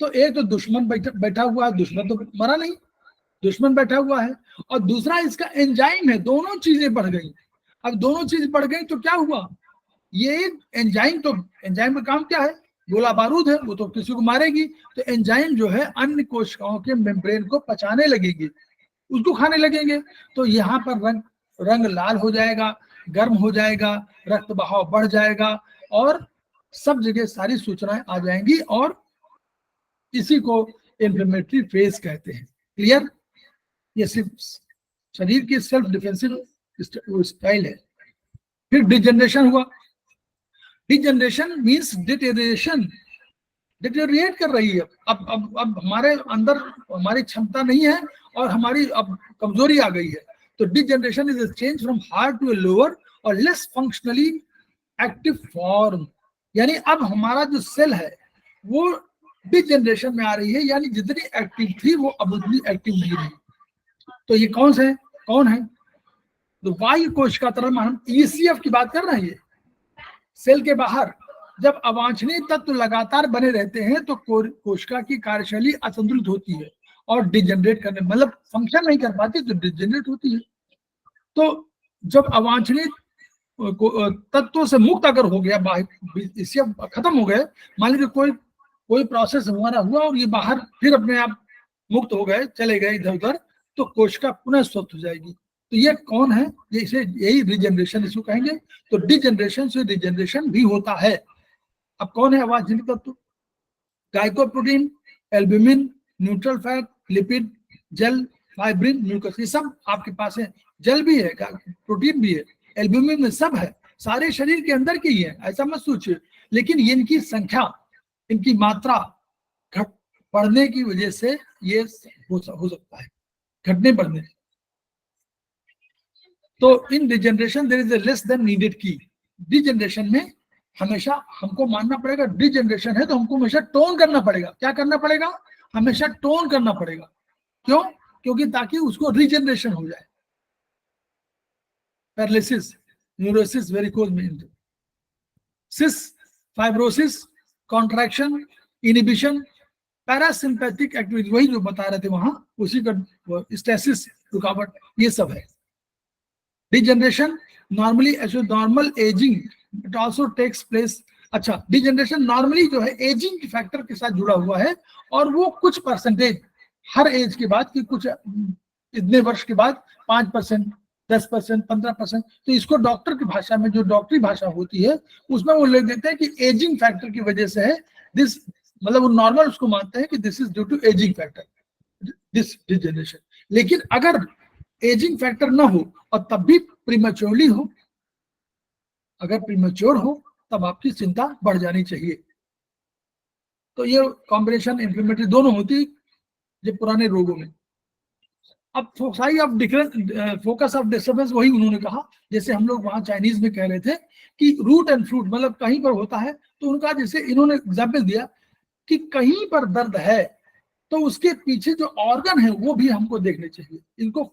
तो एक तो दुश्मन बैठा हुआ है, दुश्मन तो मरा नहीं, दुश्मन बैठा हुआ है, और दूसरा इसका एंजाइम है, दोनों चीजें बढ़ गई। अब दोनों चीज बढ़ गई तो क्या हुआ, ये एंजाइम, तो एंजाइम का काम क्या है, गोला बारूद है, वो तो किसी को मारेगी, तो एंजाइम जो है अन्य कोशिकाओं के मेम्ब्रेन को पचाने लगेगी, उसको खाने लगेंगे, तो यहाँ पर रंग लाल हो जाएगा, गर्म हो जाएगा, रक्त बहाव बढ़ जाएगा, और सब जगह सारी सूचनाएं आ जाएंगी, और इसी को इन्फ्लेमेटरी फेज कहते हैं। क्लियर? ये सिर्फ शरीर की सेल्फ डिफेंसिव स्टाइल है। फिर डिजनरेशन हुआ। डिजनरेशन मींस डिटेरिएशन, डिटेरिएट कर रही है। अब हमारे अंदर हमारी क्षमता नहीं है और हमारी अब कमजोरी आ गई है। तो degeneration is a change from hard to a lower और लेस फंक्शनली एक्टिव फॉर्म, यानी अब हमारा जो सेल है वो डिजनरेशन में आ रही है, यानी जितनी एक्टिव थी वो अब उतनी एक्टिव नहीं रही। तो ये कौन है? तो बाह्य कोशिका तरल हम ईसीएफ की बात कर रहे हैं। सेल के बाहर जब अवांछनीय तत्व लगातार बने रहते हैं तो कोशिका की कार्यशैली असंतुलित होती है और डिजनरेट करने, मतलब फंक्शन नहीं कर पाती तो डिजनरेट होती है। तो जब अवांछनीय तत्वों से मुक्त अगर हो गया, ईसीएफ खत्म हो गए, मान लीजिए कोई प्रोसेस हमारा हुआ और ये बाहर फिर अपने आप मुक्त हो गए, चले गए इधर उधर, तो कोशिका पुनः स्वस्थ हो जाएगी। तो ये कौन है? ये इसे यही रिजनरेशन इसको कहेंगे। तो डिजनरेशन से रिजनरेशन भी होता है। अब कौन है अवांछनीय तत्व? Glycoprotein, albumin, neutral fat, lipid, gel, fibrin, mucus, ये सब आपके पास है। जेल भी है, प्रोटीन भी है, एल्ब्यूमिन में सब है, सारे शरीर के अंदर के ही है, ऐसा मत सोचिए। लेकिन इनकी संख्या, इनकी मात्रा घट बढ़ने की वजह से ये हो सकता है, घटने बढ़ने। तो in degeneration there is a less than needed की। डिजनरेशन में हमेशा हमको मानना पड़ेगा, डिजनरेशन है तो हमको हमेशा टोन करना पड़ेगा। क्या करना पड़ेगा? हमेशा टोन करना पड़ेगा। क्यों? क्योंकि ताकि उसको रिजनरेशन हो जाए। पैरालिसिस, न्यूरोसिस, वेरिकोज वेन, सिस, fibrosis, contraction, inhibition, parasympathetic activity, वही जो बता रहे थे वहां, उसी का स्टेसिस, रुकावट, ये सब है। Degeneration normally normal ageing it also takes place. अच्छा, डिजनरेशन नॉर्मली जो है एजिंग के फैक्टर के साथ जुड़ा हुआ है, और वो कुछ परसेंटेज हर एज के बाद की, कुछ इतने वर्ष के बाद 5%, 10%, 15%, तो इसको डॉक्टर की भाषा में, जो डॉक्टरी भाषा होती है उसमें वो लिख देते हैं कि एजिंग फैक्टर की वजह से है दिस, मतलब वो नॉर्मल उसको मानते हैं कि this is due to ageing factor, this degeneration. लेकिन अगर एजिंग फैक्टर ना हो और तब भी प्रीमेच्योरली हो, अगर प्रीमेच्योर हो तब आपकी चिंता बढ़ जानी चाहिए। तो ये कॉम्बिनेशन इन्फ्लेमेटरी दोनों होती जो पुराने रोगों में। अब foci of difference, focus of disturbance, वही उन्होंने कहा, जैसे हम लोग वहां चाइनीज में कह रहे थे कि रूट एंड फ्रूट, मतलब कहीं पर होता है, तो उनका जैसे इन्होंने एग्जाम्पल दिया कि कहीं पर दर्द है तो उसके पीछे जो ऑर्गन है वो भी हमको देखने चाहिए। इनको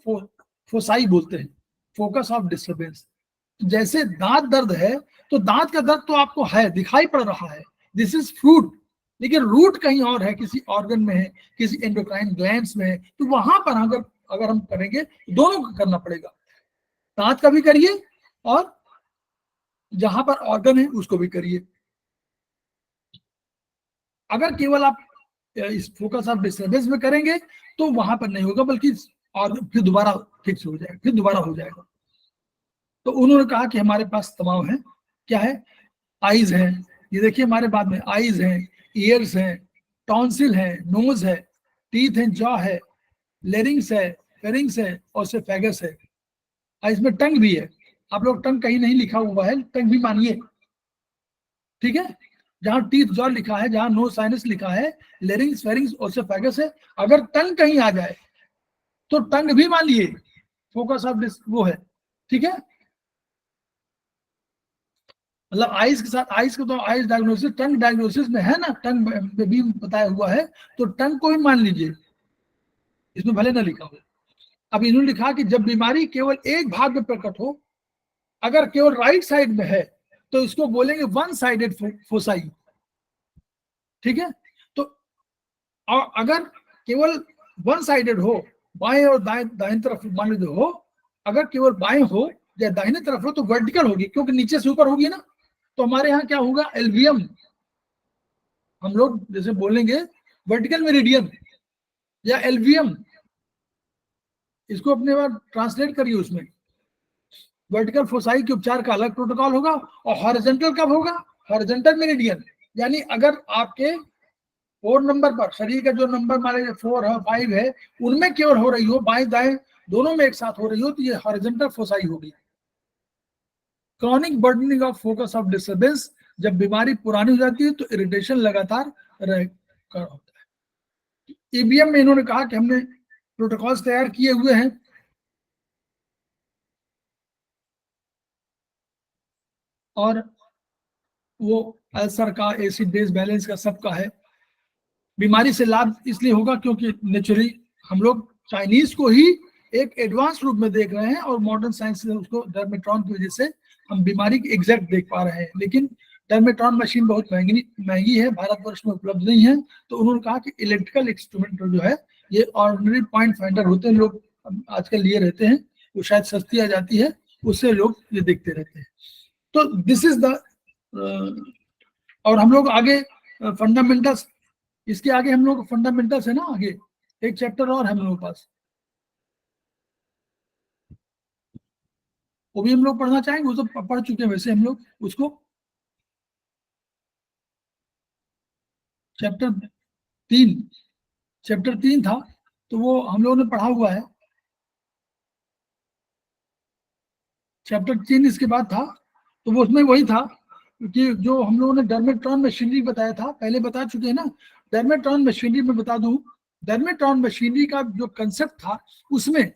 फोसाई बोलते हैं, फोकस ऑफ डिस्टर्बेंस। जैसे दांत दर्द है तो दांत का दर्द तो आपको है, दिखाई पड़ रहा है, दिस इज फ्रूट, लेकिन रूट कहीं और है, किसी ऑर्गन में है, किसी एंडोक्राइन ग्लैंड्स में है। तो वहां पर अगर हम करेंगे, दोनों का करना पड़ेगा, दांत का भी करिए और जहां पर ऑर्गन है उसको भी करिए। अगर केवल आप इस फोकस ऑफ डिस्टर्बेंस में करेंगे तो वहां पर नहीं होगा, बल्कि और फिर दोबारा फिक्स हो जाएगा, फिर दोबारा हो जाएगा। तो उन्होंने कहा कि हमारे पास तमाम है, क्या है? आईज है, ये देखिए हमारे बाद में आईज है, ईयर्स है, टॉन्सिल है, नोज है, टीथ है, जॉ है, लेरिंग्स है, फेरिंग्स है और सेफेगस है। इसमें टंग भी है। आप लोग टंग कहीं नहीं लिखा हुआ है, टंग भी मानिए, ठीक है? जहां टीथ जॉ लिखा है, जहां नो साइनस लिखा है, लेरिंग्स, फेरिंग्स और सेफेगस है। अगर टंग कहीं आ जाए तो टंग भी मान लिए, फोकस ऑफ वो है, ठीक है? मतलब आइज के साथ, आइज को तो आइज डायग्नोसिस, टंग डायग्नोसिस में है ना, टंग में भी बताया हुआ है, तो टंग को ही मान लीजिए। इसमें भले ना लिखा हो। अब इन्होंने लिखा कि जब बीमारी केवल एक भाग में प्रकट हो, अगर केवल राइट साइड में है तो इसको बोलेंगे वन साइडेड फोसाई, ठीक है। तो और अगर केवल वन साइडेड हो, बाएं और दाएं तरफ मान लीजिए हो, अगर केवल बाएं हो या दाहिने तरफ हो तो वर्टिकल होगी, क्योंकि नीचे से ऊपर होगी ना। तो हमारे यहाँ क्या होगा, एल्वियम, हम लोग जैसे बोलेंगे वर्टिकल मेरिडियन या एल्वियम, इसको अपने बार ट्रांसलेट करिए उसमें। वर्टिकल फोसाई के उपचार का अलग प्रोटोकॉल होगा, और हॉरिजॉन्टल कब होगा, हॉरिजॉन्टल मेरिडियन, यानी अगर आपके 4 नंबर पर, शरीर का जो नंबर मान लीजिए 4 है 5 है, उनमें केवल हो रही हो, बाएं दाएं दोनों में एक साथ हो रही हो, तो ये हॉरिजॉन्टल फोसाई होगी। Chronic burdening of focus of disturbance, जब बीमारी पुरानी हो जाती है तो इरिटेशन लगातार रहकर होता है। ईबीएम में इन्होंने कहा कि हमने प्रोटोकॉल्स तैयार किए हुए हैं, और वो अल्सर का, एसिड बेस बैलेंस का, सबका है। बीमारी से लाभ इसलिए होगा क्योंकि नेचुरली हम लोग चाइनीज को ही एक एडवांस रूप में देख रहे हैं, और मॉडर्न साइंस से उसको डर्मेट्रॉन की वजह से हम बीमारी की एग्जैक्ट देख पा रहे हैं। लेकिन डर्मेट्रॉन मशीन बहुत महंगी है, भारतवर्ष में उपलब्ध नहीं है। तो उन्होंने कहा कि इलेक्ट्रिकल इंस्ट्रूमेंट जो है, ये ऑर्डिनरी पॉइंट फाइंडर होते हैं, लोग आजकल लिए रहते हैं, वो शायद सस्ती आ जाती है, उससे लोग ये देखते रहते हैं। तो दिस इज द, और हम लोग आगे फंडामेंटल्स, इसके आगे हम लोग फंडामेंटल्स है ना, आगे एक चैप्टर और है हम लोगों के पास, वो भी हम लोग पढ़ना चाहेंगे, वो तो पढ़ चुके हैं वैसे हम लोग उसको। चैप्टर 3 था, तो वो हम लोगों ने पढ़ा हुआ है। चैप्टर 3 इसके बाद था, तो वो उसमें वही था कि जो हम लोगों ने डर्मेट्रॉन मशीनरी बताया था, पहले बता चुके हैं ना। डर्मेट्रॉन मशीनरी में बता दूं, डर्मेट्रॉन मशीनरी का जो कंसेप्ट था, उसमें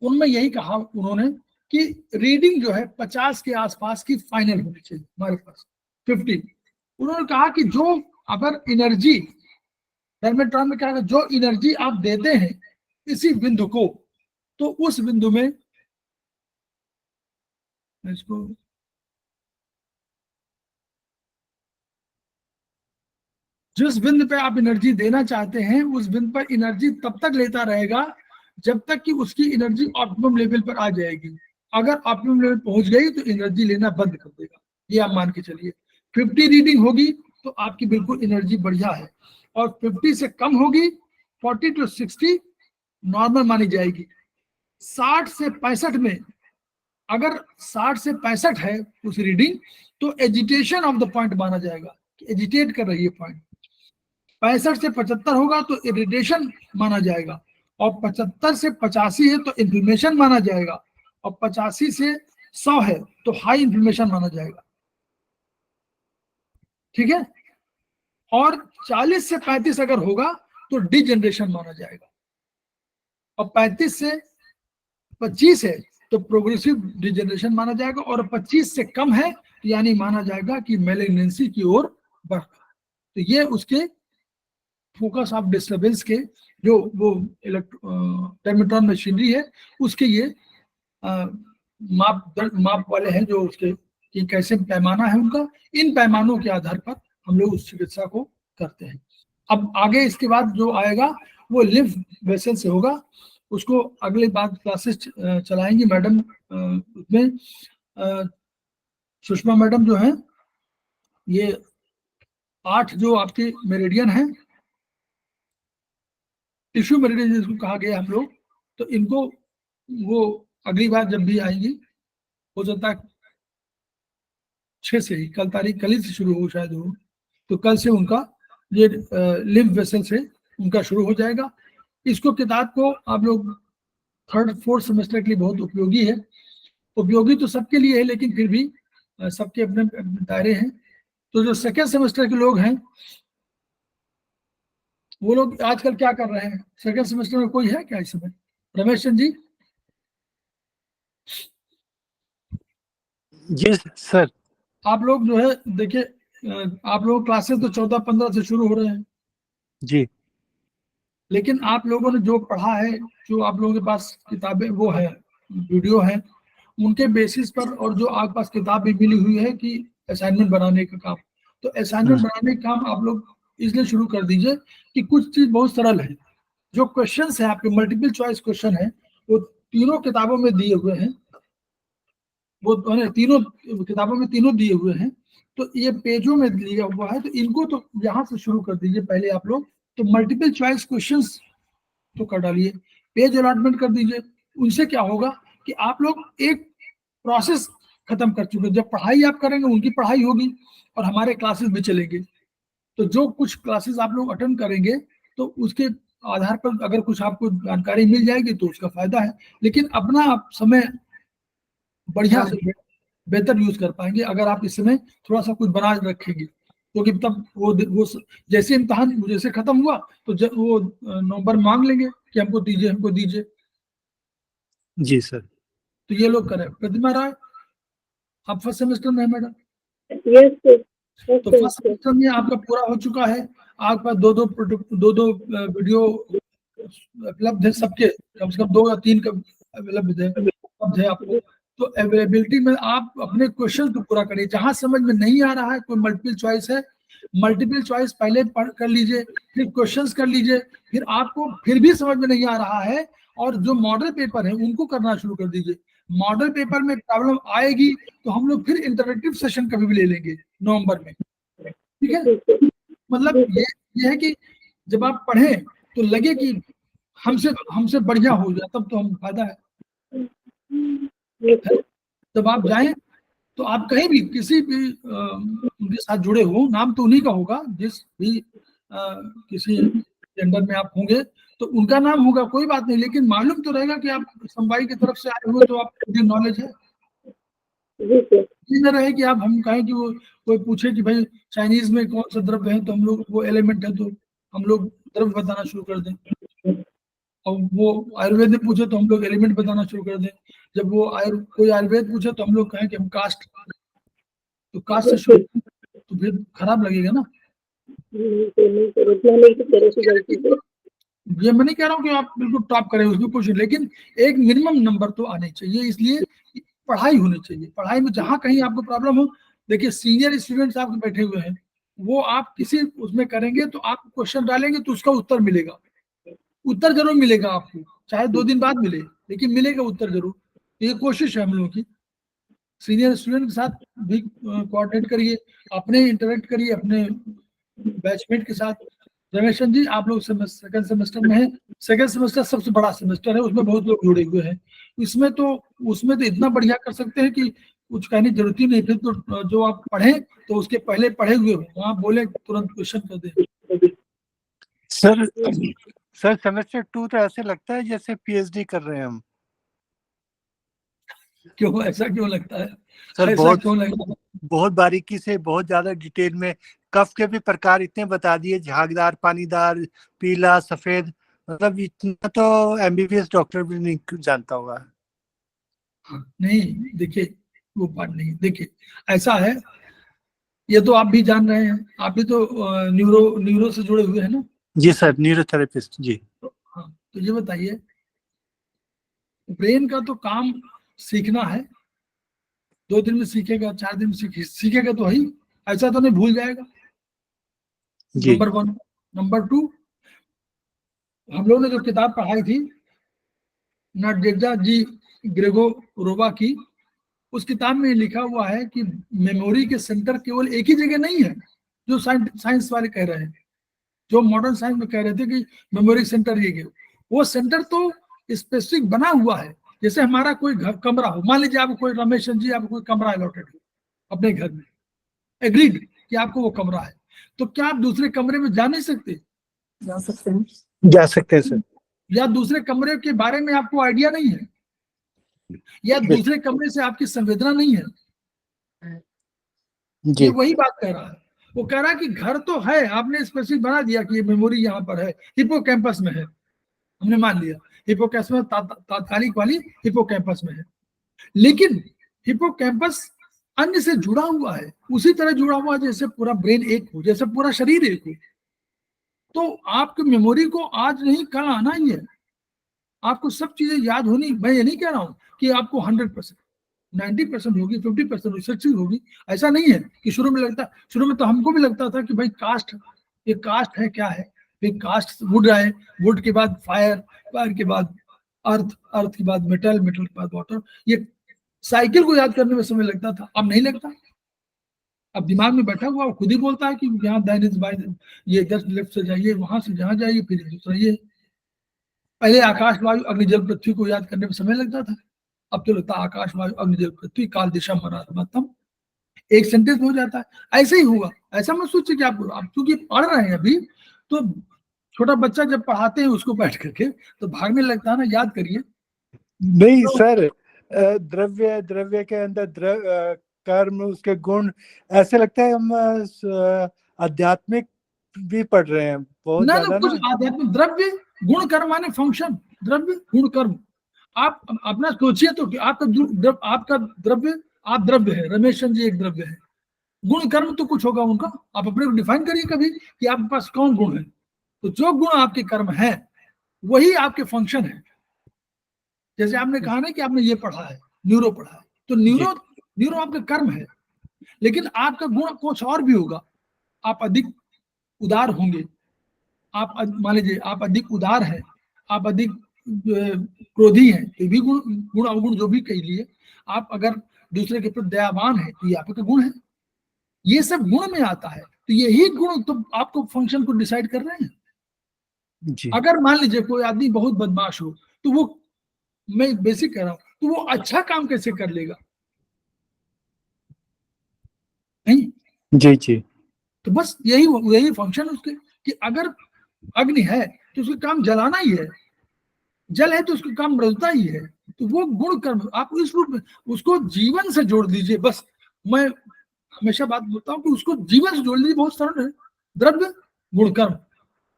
उनमें यही कहा उन्होंने कि रीडिंग जो है 50 के आसपास की फाइनल होनी चाहिए हमारे पास, 50। उन्होंने कहा कि जो अगर एनर्जी डर्मेट्रॉन में क्या है, जो एनर्जी आप देते हैं इसी बिंदु को, तो उस बिंदु में इसको जिस बिंदु पे आप एनर्जी देना चाहते हैं, उस बिंदु पर एनर्जी तब तक लेता रहेगा जब तक कि उसकी एनर्जी ऑप्टिमम लेवल पर आ जाएगी। अगर ऑप्टिमम लेवल पहुंच गई तो एनर्जी लेना बंद कर देगा, ये आप मान के चलिए। 50 रीडिंग होगी तो आपकी बिल्कुल एनर्जी बढ़िया है, और 50 से कम होगी, 40 to 60 नॉर्मल मानी जाएगी। 60 से 65 में, अगर 60 से 65 है उस रीडिंग, तो एजिटेशन ऑफ द पॉइंट माना जाएगा, एजिटेट कर रही है पॉइंट। 65 से 75 होगा तो इरिटेशन माना जाएगा, और 75 से 85 है तो इन्फ्लेमेशन माना जाएगा, और 85 से 100 है तो हाई इन्फ्लेमेशन माना जाएगा, ठीक है। और 40 से 35 अगर होगा तो डिजेनरेशन माना जाएगा, और 35 से 25 है तो प्रोग्रेसिव डिजेनरेशन माना जाएगा, और 25 से कम है यानी माना जाएगा कि मैलिग्नेंसी की ओर बढ़ रहा है। तो ये उसके फोकस ऑफ डिस्टर्बेंस के जो वो डर्मेट्रॉन मशीनरी है, उसके ये माप वाले हैं जो उसके, कि कैसे पैमाना है उनका, इन पैमानों के आधार पर हम लोग उस चिकित्सा को करते हैं। अब आगे इसके बाद जो आएगा वो लिम्फ वेसल से होगा, उसको अगले बाद क्लासेस चलाएंगी मैडम। उसमें सुषमा मैडम जो है, ये 8 जो आपके मेरिडियन है, टिश्यू मेरिडियन जिसको कहा गया हम लोग, तो इनको वो अगली बार जब भी आएंगी, हो सकता है 6 से ही, कल ही से शुरू हो शायद हो, तो कल से उनका ये लिम्फ वेसल से उनका शुरू हो जाएगा। इसको किताब को आप लोग 3rd 4th सेमेस्टर के लिए बहुत उपयोगी है, उपयोगी तो सबके लिए है, लेकिन फिर भी सबके अपने दायरे हैं। तो जो 2nd सेमेस्टर के लोग हैं, वो लोग आजकल क्या कर रहे हैं, 2nd सेमेस्टर में कोई है क्या इस समय? रमेश चंद जी? जी सर। आप लोग जो है देखिए, आप लोग क्लासेस तो 14-15 से शुरू हो रहे हैं जी। लेकिन आप लोगों ने जो पढ़ा है, जो आप लोगों के पास किताबें वो है, वीडियो है, उनके बेसिस पर, और जो आपके पास किताब भी मिली हुई है कि असाइनमेंट बनाने का काम, तो असाइनमेंट बनाने का काम आप लोग इसलिए शुरू कर दीजिए कि कुछ चीज बहुत सरल है। जो क्वेश्चंस है आपके मल्टीपल चॉइस क्वेश्चन है, वो तीनों किताबों में दिए हुए हैं, वो तीनों किताबों में तीनों दिए हुए हैं, तो ये पेजों में दिया हुआ है, तो इनको तो यहाँ से शुरू कर दीजिए पहले आप लोग। तो मल्टीपल चॉइस क्वेश्चंस तो कर डालिए, पेज अलॉटमेंट कर दीजिए। उनसे क्या होगा कि आप लोग एक प्रोसेस खत्म कर चुके, जब पढ़ाई आप करेंगे उनकी पढ़ाई होगी और हमारे क्लासेस भी चलेंगे। तो जो कुछ क्लासेस आप लोग अटेंड करेंगे तो उसके आधार पर अगर कुछ आपको जानकारी मिल जाएगी तो उसका फायदा है, लेकिन अपना आप समय बढ़िया से बेहतर यूज कर पाएंगे अगर आप इस समय थोड़ा सा कुछ बना रखेंगे, क्योंकि तब वो जैसे इम्तहान जैसे खत्म हुआ तो जब वो नंबर मांग लेंगे कि हमको दीजिए, हमको दीजिए। जी सर। तो ये लोग करें। प्रतिमा राय, आप फर्स्ट सेमेस्टर में है मैडम? Yes sir. तो फर्स्ट सेमेस्टर में आपका पूरा हो चुका है, आपके पास दो वीडियो उपलब्ध है सबके, कम से कम 2 या 3 का उपलब्ध है आपको। तो अवेलेबिलिटी में आप अपने क्वेश्चन को पूरा करिए, जहां समझ में नहीं आ रहा है, कोई मल्टीपल चॉइस है, मल्टीपल चॉइस पहले पढ़ कर लीजिए, फिर क्वेश्चंस कर लीजिए, फिर आपको फिर भी समझ में नहीं आ रहा है और जो मॉडल पेपर है उनको करना शुरू कर दीजिए। मॉडल पेपर में प्रॉब्लम आएगी तो हम लोग फिर इंटरेक्टिव सेशन कभी भी ले लेंगे नवंबर में, ठीक है? मतलब ये है कि जब आप पढ़ें तो लगे कि हमसे हमसे बढ़िया हो जाए, तब तो हम फायदा है। जब आप जाएं तो आप कहीं भी किसी भी उनके साथ जुड़े हो, नाम तो उन्हीं का होगा, जिस भी किसी जेंडर में आप होंगे तो उनका नाम होगा, कोई बात नहीं, लेकिन मालूम तो रहेगा कि आप संवाई की तरफ से आए हुए, तो आपको नॉलेज है। ये न रहे कि आप हम कहें कि वो कोई पूछे कि भाई चाइनीज में कौन सा द्रव्य है, तो हम लोग वो एलिमेंट है तो हम लोग द्रव्य बताना शुरू कर दें, और वो आयुर्वेद में पूछे तो हम लोग एलिमेंट बताना शुरू कर दें। जब वो कोई आयुर्वेद पूछे तो हम लोग कहें कि हम कास्ट, तो कास्ट से शुरू, तो फिर खराब लगेगा ना। ये मैं नहीं कह रहा हूँ कि आप बिल्कुल टॉप करें, उसमें कुछ, लेकिन एक मिनिमम नंबर तो आने चाहिए, इसलिए पढ़ाई होनी चाहिए। पढ़ाई में जहां कहीं आपको प्रॉब्लम हो, देखिए सीनियर स्टूडेंट्स आपके बैठे हुए हैं, वो आप किसी उसमें करेंगे तो आप क्वेश्चन डालेंगे तो उसका उत्तर मिलेगा, उत्तर जरूर मिलेगा आपको, चाहे 2 दिन बाद मिले, लेकिन मिलेगा उत्तर जरूर। ये कोशिश है हम लोगों की। सीनियर स्टूडेंट के साथ भी कोऑर्डिनेट करिए, अपने इंटरेक्ट करिए अपने बैचमेट के साथ। रमेश जी, आप लोग सेकंड सेमेस्टर में है, सेकंड सेमेस्टर सबसे बड़ा सेमेस्टर है, उसमें बहुत लोग जुड़े हुए हैं, इसमें तो उसमें तो इतना बढ़िया कर सकते हैं कि कुछ कहने की जरूरत ही नहीं। फिर तो जो आप पढ़ें तो उसके पहले पढ़े हुए हो, वहां बोले तुरंत क्वेश्चन कर दें। सर सर सेमेस्टर 2 तो ऐसे लगता है जैसे पीएचडी कर रहे हैं हम। क्यों, ऐसा क्यों लगता है? सर ऐसा क्यों लगता है? बहुत बारीकी से, बहुत ज्यादा डिटेल में कफ के भी प्रकार इतने बता दिए, झागदार, पानीदार, पीला, सफेद, मतलब इतना तो एमबीबीएस डॉक्टर भी नहीं जानता होगा। नहीं देखिए, वो बात नहीं, देखिए ऐसा है, ये तो आप भी जान रहे हैं, आप भी तो न्यूरो से जुड़े हुए हैं ना? जी सर, न्यूरोथेरेपिस्ट जी। हाँ, तो ये बताइए, ब्रेन का तो काम सीखना है, 2 दिन में सीखेगा, 4 दिन में सीखेगा तो ही, ऐसा तो नहीं भूल जाएगा, नंबर 1। नंबर 2, हम लोगों ने जो किताब पढ़ाई थी नाडेजा जी ग्रेगोरोवा की, उस किताब में लिखा हुआ है कि मेमोरी के सेंटर केवल एक ही जगह नहीं है, जो साइंस वाले कह रहे हैं, जो मॉडर्न साइंस में कह रहे थे कि मेमोरी सेंटर ये, वो सेंटर तो स्पेसिफिक बना हुआ है। जैसे हमारा कोई घर कमरा हो, मान लीजिए आपको कोई रमेश जी आपको कोई कमरा अलॉटेड हो अपने घर में, एग्रीड कि आपको वो कमरा है, तो क्या आप दूसरे कमरे में जा नहीं सकते? जा सकते हैं, जा सकते हैं सर। या दूसरे कमरे के बारे में आपको आइडिया नहीं है, या दूसरे कमरे से आपकी संवेदना नहीं है? जी। ये वही बात कह रहा है, वो कह रहा है कि घर तो है, आपने स्पेसिफिक बना दिया कि ये मेमोरी यहाँ पर है, हिपोकैम्पस में है, हमने मान लिया हिपोकैम्पस में, तात्कालिक वाली हिपोकैम्पस में है, लेकिन हिपोकैम्पस अन्य से जुड़ा हुआ है, उसी तरह जुड़ा हुआ है जैसे पूरा ब्रेन एक हो, जैसे पूरा शरीर एक हो। तो आपकी मेमोरी को आज नहीं कल आना ही है, आपको सब चीजें याद होनी। मैं ये नहीं कह रहा हूं कि आपको 100%, 90% होगी, 50% होगी, 60 होगी, ऐसा नहीं है कि शुरू में लगता। शुरू में तो हमको भी लगता था कि भाई कास्ट, ये कास्ट है क्या है, फिर कास्ट वुड आए, वुड के बाद फायर, फायर के बाद अर्थ, अर्थ के बाद मेटल, मेटल के बाद वाटर, ये साइकिल को याद करने में समय लगता था, अब नहीं लगता। अब दिमाग में बैठा हुआ खुद ही बोलता है कि यहाँ दैनिक बाय, ये 10 लेफ्ट से जाइए, वहां से जहां जाइए, फिर दूसरा ये। पहले आकाश वायु अग्नि जल पृथ्वी को याद करने में समय लगता था, अब तो लगता है आकाश वायु अग्नि जल पृथ्वी काल दिशा मरात्मतम, एक सेंटेंस में हो जाता है। ऐसे ही होगा, ऐसा मत सोचिए कि आप क्योंकि पढ़ रहे हैं अभी, तो छोटा बच्चा जब पढ़ाते हैं उसको बैठ करके तो भागने लगता है ना, याद करिए। नहीं तो सर, द्रव्य, द्रव्य के अंदर कर्म, उसके गुण, ऐसे लगता है हम आध्यात्मिक भी पढ़ रहे हैं बहुत ना ज्यादा कुछ ना। आध्यात्मिक, द्रव्य गुण कर्म माने फंक्शन, द्रव्य गुण कर्म। आप अपना सोचिए तो कि आपका द्रव्य, आप द्रव्य है, रमेश चंद्र जी एक द्रव्य है, गुण कर्म तो कुछ होगा उनका, आप अपने को डिफाइन करिए कभी कि आपके पास कौन गुण है। तो जो गुण आपके कर्म है वही आपके फंक्शन है। जैसे आपने कहा ना कि आपने ये पढ़ा है, न्यूरो पढ़ा है, तो न्यूरो, न्यूरो आपका कर्म है, लेकिन आपका गुण कुछ और भी होगा। आप अधिक उदार होंगे, आप मान लीजिए आप अधिक उदार हैं, आप अधिक क्रोधी हैं, तो भी गुण, गुण अवगुण जो भी कह लिए, आप अगर दूसरे के प्रति दयावान है तो ये आपका गुण है, ये सब गुण में आता है। तो यही गुण तो आपको फंक्शन को डिसाइड कर रहे हैं। जी। अगर मान लीजिए कोई आदमी बहुत बदमाश हो, तो वो, मैं बेसिक कह रहा हूं, तो वो अच्छा काम कैसे कर लेगा, नहीं? जी जी। तो बस यही यही फंक्शन उसके, कि अगर अग्नि है तो उसका काम जलाना ही है, जल है तो उसका काम मृदता ही है। तो वो गुण कर्म आप इस रूप में उसको जीवन से जोड़ दीजिए। बस मैं हमेशा बात बोलता हूँ कि उसको जीवन से जोड़ दीजिए, बहुत सरल है। द्रव्य गुण कर्म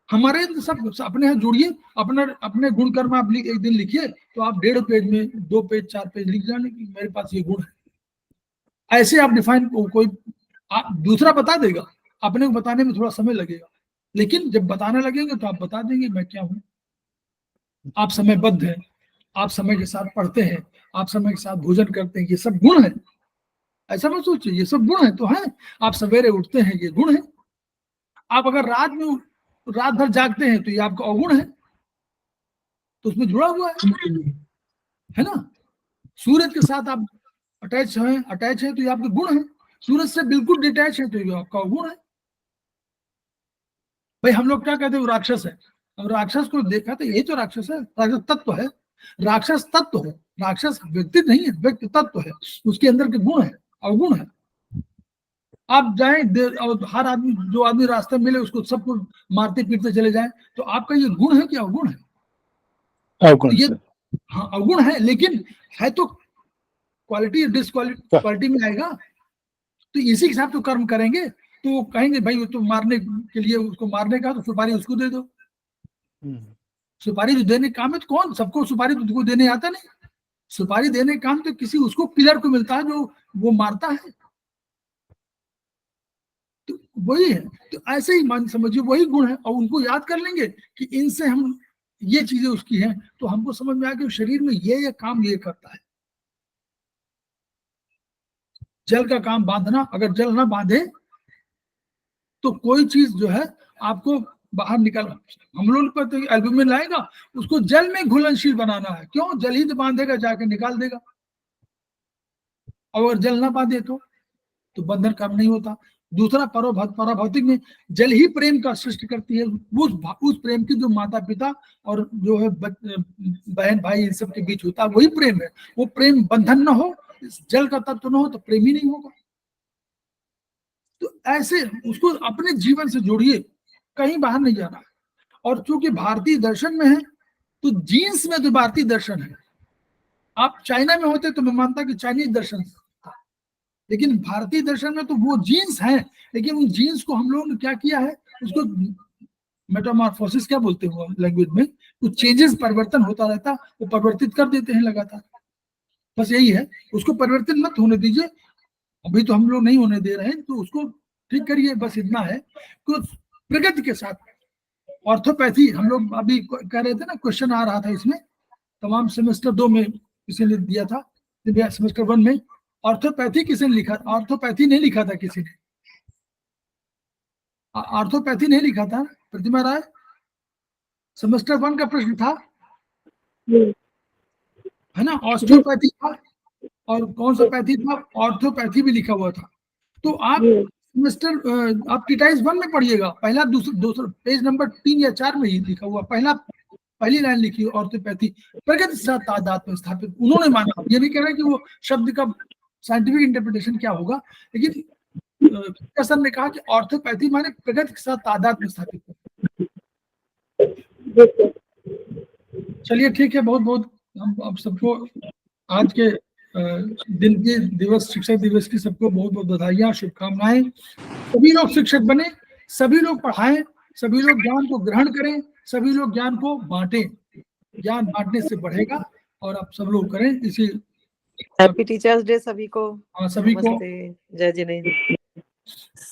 हमारे सब अपने यहाँ जोड़िए, अपना अपने गुण कर्म आप एक दिन लिखिए, तो आप 1.5 पेज में 2 पेज 4 पेज लिख जाने कि मेरे पास ये गुण है। ऐसे आप डिफाइन, कोई आप दूसरा बता देगा, अपने को बताने में थोड़ा समय लगेगा, लेकिन जब बताने लगेंगे तो आप बता देंगे मैं क्या हूँ। आप समयबद्ध हैं, आप समय के साथ पढ़ते हैं, आप समय के साथ भोजन करते हैं, ये सब गुण है। ऐसा मत सोचिए, ये सब गुण है तो है। आप सवेरे उठते हैं, ये गुण है। आप अगर रात भर जागते हैं तो ये आपका अवगुण है, तो उसमें जुड़ा हुआ है ना। सूरज के साथ आप अटैच है तो ये आपके गुण है। सूरज से बिल्कुल डिटैच है तो ये आपका अवगुण है। भाई हम लोग क्या कहते हैं, वो राक्षस है। अब राक्षस को देखा तो यही तो राक्षस है, राक्षस तत्व है, राक्षस तत्व है, राक्षस व्यक्ति नहीं है, व्यक्ति तत्व है, उसके अंदर के गुण है, अवगुण है। आप जाए और हर आदमी, जो आदमी रास्ते में मिले उसको सबको मारते पीटते चले जाए, तो आपका ये गुण है कि अवगुण है? अवगुण ये सर। हाँ अवगुण है, लेकिन है तो क्वालिटी डिसक्वालिटी में आएगा। तो इसी के साथ तो कर्म करेंगे, तो वो कहेंगे भाई वो तो मारने के लिए, उसको मारने का तो सुपारी उसको दे दो। सुपारी जो देने काम है, तो कौन सबको सुपारी तो देने आता नहीं। सुपारी देने का काम तो किसी उसको किलर को मिलता है जो वो मारता है, तो वही है। तो ऐसे ही मान समझिए वही गुण है, और उनको याद कर लेंगे कि इनसे हम ये चीजें उसकी हैं, तो हमको समझ में आ गया शरीर में ये काम ये करता है। जल का काम बांधना, अगर जल ना बांधे तो कोई चीज जो है आपको बाहर निकल, हम लोग पर तो एल्बुमिन लाएगा, उसको जल में घुलनशील बनाना है। क्यों? जल ही तो बांधेगा, जाके निकाल देगा। और जल ना बांधे तो बंधन काम नहीं होता। दूसरा पराभौतिक में जल ही प्रेम का सृष्टि करती है। उस प्रेम की जो माता पिता और जो है बहन भाई इन सब के बीच होता है, वही प्रेम है। वो प्रेम बंधन ना हो, जल का तत्व ना हो तो प्रेम ही नहीं होगा। तो ऐसे उसको अपने जीवन से जोड़िए, कहीं बाहर नहीं जाना है। और चूंकि भारतीय दर्शन में है, तो जीन्स में तो भारतीय दर्शन है। आप चाइना में होते तो मैं मानता कि चाइनीज दर्शन था, लेकिन भारतीय दर्शन में तो वो जीन्स है, लेकिन उन जीन्स को हम लोगों ने क्या किया है, उसको मेटामॉर्फोसिस क्या बोलते हैं लैंग्वेज में, कुछ चेंजेस, परिवर्तन होता रहता, वो परिवर्तित कर देते हैं लगातार। बस यही है, उसको परिवर्तित मत होने दीजिए, अभी तो हम लोग नहीं होने दे रहे हैं, तो उसको ठीक करिए, बस इतना है। तो प्रगति के साथ ऑर्थोपैथी हम लोग अभी कह रहे थे ना, क्वेश्चन आ रहा था इसमें, तमाम सेमेस्टर 2 में किसी ने दिया था, सेमेस्टर 1 में ऑर्थोपैथी किसी ने लिखा, ऑर्थोपैथी नहीं लिखा था किसी ने, ऑर्थोपैथी नहीं लिखा था प्रतिमा राय, सेमेस्टर 1 का प्रश्न था, है ना, ऑस्टियोपैथी था और कौन सा पैथी था, ऑर्थोपैथी भी लिखा हुआ था। तो आप सेमेस्टर आप टिटाइस 1 में पढ़िएगा, पहला दूसरा पेज नंबर 3 या 4 में ही लिखा हुआ, पहली लाइन लिखी ऑर्थोपैथी प्रगति साथ तादाद में स्थापित, उन्होंने माना, ये नहीं कह रहे कि वो शब्द का साइंटिफिक इंटरप्रिटेशन क्या होगा, लेकिन सर ने कहा कि ऑर्थोपैथी माने प्रगति के साथ तादाद में स्थापित। चलिए ठीक है, बहुत बहुत हम आप सबको आज के दिन के दिवस, शिक्षक दिवस की सबको बहुत बहुत बधाइयाँ, शुभकामनाएं। सभी लोग शिक्षक बने, सभी लोग पढ़ाएं, सभी लोग ज्ञान को ग्रहण करें, सभी लोग ज्ञान को बांटें, ज्ञान बांटने से बढ़ेगा, और आप सब लोग करें इसी। हैप्पी टीचर्स डे सभी को। सभी को जय जिनेंद्र।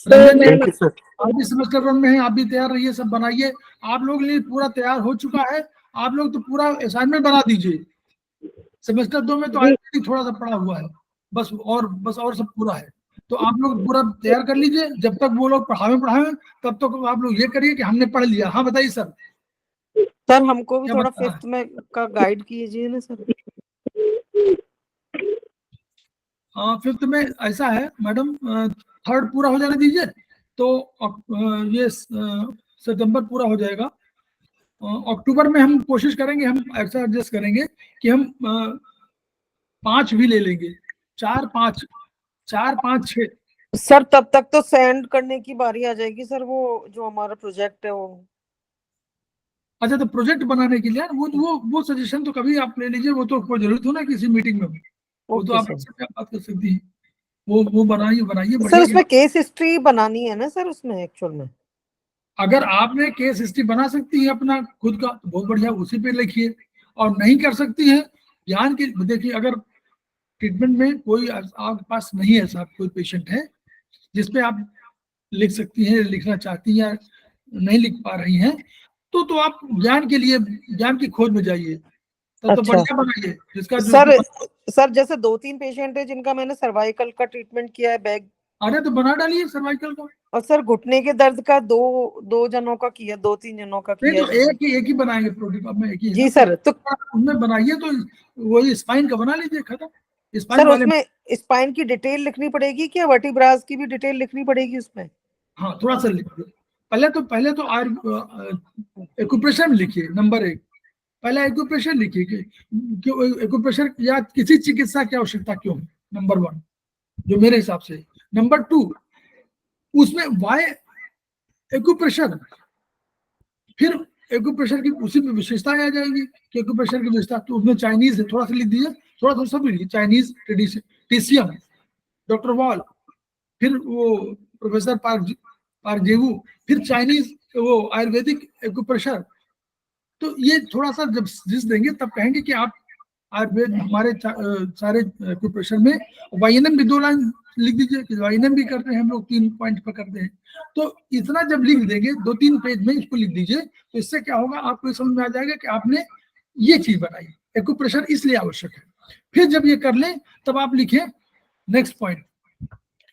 आप भी सेमेस्टर 1 में हैं, आप भी तैयार रहिए, सब बनाइए, आप लोग लिए पूरा तैयार हो चुका है, आप लोग तो पूरा असाइनमेंट बना दीजिए। सेमेस्टर 2 में तो आईटी थोड़ा सा पड़ा हुआ है, बस और सब पूरा है, तो आप लोग पूरा तैयार कर लीजिए, जब तक वो लोग पढ़ावे तब तक आप लोग ये करिए कि हमने पढ़ लिया। हाँ बताइए सर। सर हमको भी थोड़ा 5th में का गाइड कीजिए ना सर। 5th में ऐसा है मैडम, 3rd पूरा हो जाने दीजिए, तो ये सितंबर पूरा हो जाएगा, अक्टूबर में हम कोशिश करेंगे, हम ऐसा एडजस्ट करेंगे कि हम 5 भी ले लेंगे, 4 5 6। सर तब तक तो सेंड करने की बारी आ जाएगी सर, वो जो हमारा प्रोजेक्ट है वो। अच्छा, तो प्रोजेक्ट बनाने के लिए वो सजेशन तो कभी आप ले लीजिए, वो तो कोई जरूरत हो ना किसी मीटिंग में, वो तो आप बात कर सकती है, वो बनाइए सर। उसमें केस हिस्ट्री बनानी है ना सर उसमें एक्चुअल में। अगर आपने केस हिस्ट्री बना सकती है अपना खुद का तो बहुत बढ़िया, उसी पे लिखिए, और नहीं कर सकती है ज्ञान की, देखिए अगर ट्रीटमेंट में कोई आपके पास नहीं है, ऐसा कोई पेशेंट है जिसपे आप लिख सकती हैं, लिखना चाहती हैं या नहीं लिख पा रही हैं, तो आप ज्ञान के लिए ज्ञान की खोज में जाइए, तो बढ़िया बनाइए। जिसका सर जैसे 2-3 पेशेंट है जिनका मैंने सर्वाइकल का ट्रीटमेंट किया है, बैग, अरे तो बना डालिए सर्वाइकल का। और सर घुटने के दर्द का 2 जनों का किया, 2-3 जनों का किया। तो एक ही बनाएंगे प्रोटोकॉल में, एक ही जी सर। तो उनमें बनाइए, तो वही स्पाइन का बना लीजिए, खत्म। सर उसमें स्पाइन की डिटेल लिखनी पड़ेगी क्या, वर्टिब्रास की भी डिटेल लिखनी पड़ेगी उसमें? हाँ थोड़ा सा लिखिए, पहले तो एक्यूप्रेशर में लिखिए, नंबर 1 पहले एक्यूप्रेशर लिखिए कि एक्यूप्रेशर या किसी चिकित्सा की आवश्यकता क्यों है, नंबर 1 जो मेरे हिसाब से। नंबर 2 उसमें वाई एक्यूप्रेशर, फिर एक्यूप्रेशर की उसी में विशेषताएं आ जाएगी कि एक्यूप्रेशर की विशेषता, तो उसमें चाइनीज है, थोड़ा सा लिख दीजिए, थोड़ा सब लिखिए, चाइनीज टीसीएम, डॉक्टर वॉल, फिर वो प्रोफेसर पारजेवू, फिर चाइनीज वो आयुर्वेदिक एक्यूप्रेशर। तो ये थोड़ा सा जब जिस देंगे तब कहेंगे कि आप आयुर्वेद हमारे सारे एक्यूप्रेशर में वाइएनएम भी 2 लाइन लिख दीजिए कि वाइएनएम भी करते हैं हम लोग, 3 पॉइंट पर करते हैं। तो इतना जब लिख देंगे 2-3 पेज में इसको लिख दीजिए, तो इससे क्या होगा, आपको समझ में आ जाएगा कि आपने ये चीज बनाई, एक्यूप्रेशर इसलिए आवश्यक है। फिर जब ये कर लें तब आप लिखें नेक्स्ट पॉइंट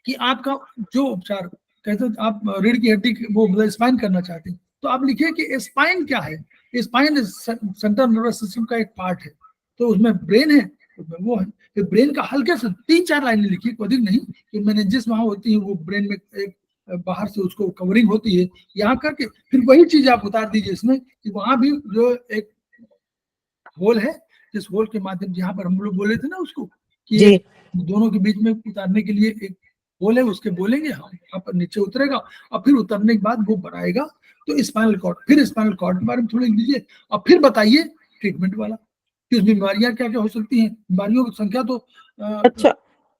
कि आपका जो उपचार, कहते आप रीढ़ की हड्डी वो स्पाइन करना चाहते हैं, तो आप लिखिए कि स्पाइन क्या है। स्पाइन सेंट्रल नर्वस सिस्टम का एक पार्ट है, तो उसमें ब्रेन है, उसमें वो है, फिर ब्रेन का हल्के से 3-4 लाइनें लिखिए, कोई अधिक नहीं, कि मेनिंजेस वहां होती है, वो ब्रेन में एक बाहर से उसको कवरिंग होती है, यहाँ करके फिर वही चीज आप उतार दीजिए इसमें कि वहां भी जो एक होल है, जिस होल के माध्यम जहाँ पर हम लोग बोले थे ना उसको कि दोनों के बीच में उतारने के लिए एक होल है, उसके बोलेंगे हम, यहाँ पर नीचे उतरेगा और फिर उतरने के बाद वो बनाएगा। तो स्पाइनल कॉर्ड, फिर स्पाइनल कॉर्ड के बारे में थोड़ा लिख दीजिए, और फिर बताइए ट्रीटमेंट वाला कि बीमारियां क्या क्या हो सकती हैं, बीमारियों की संख्या तो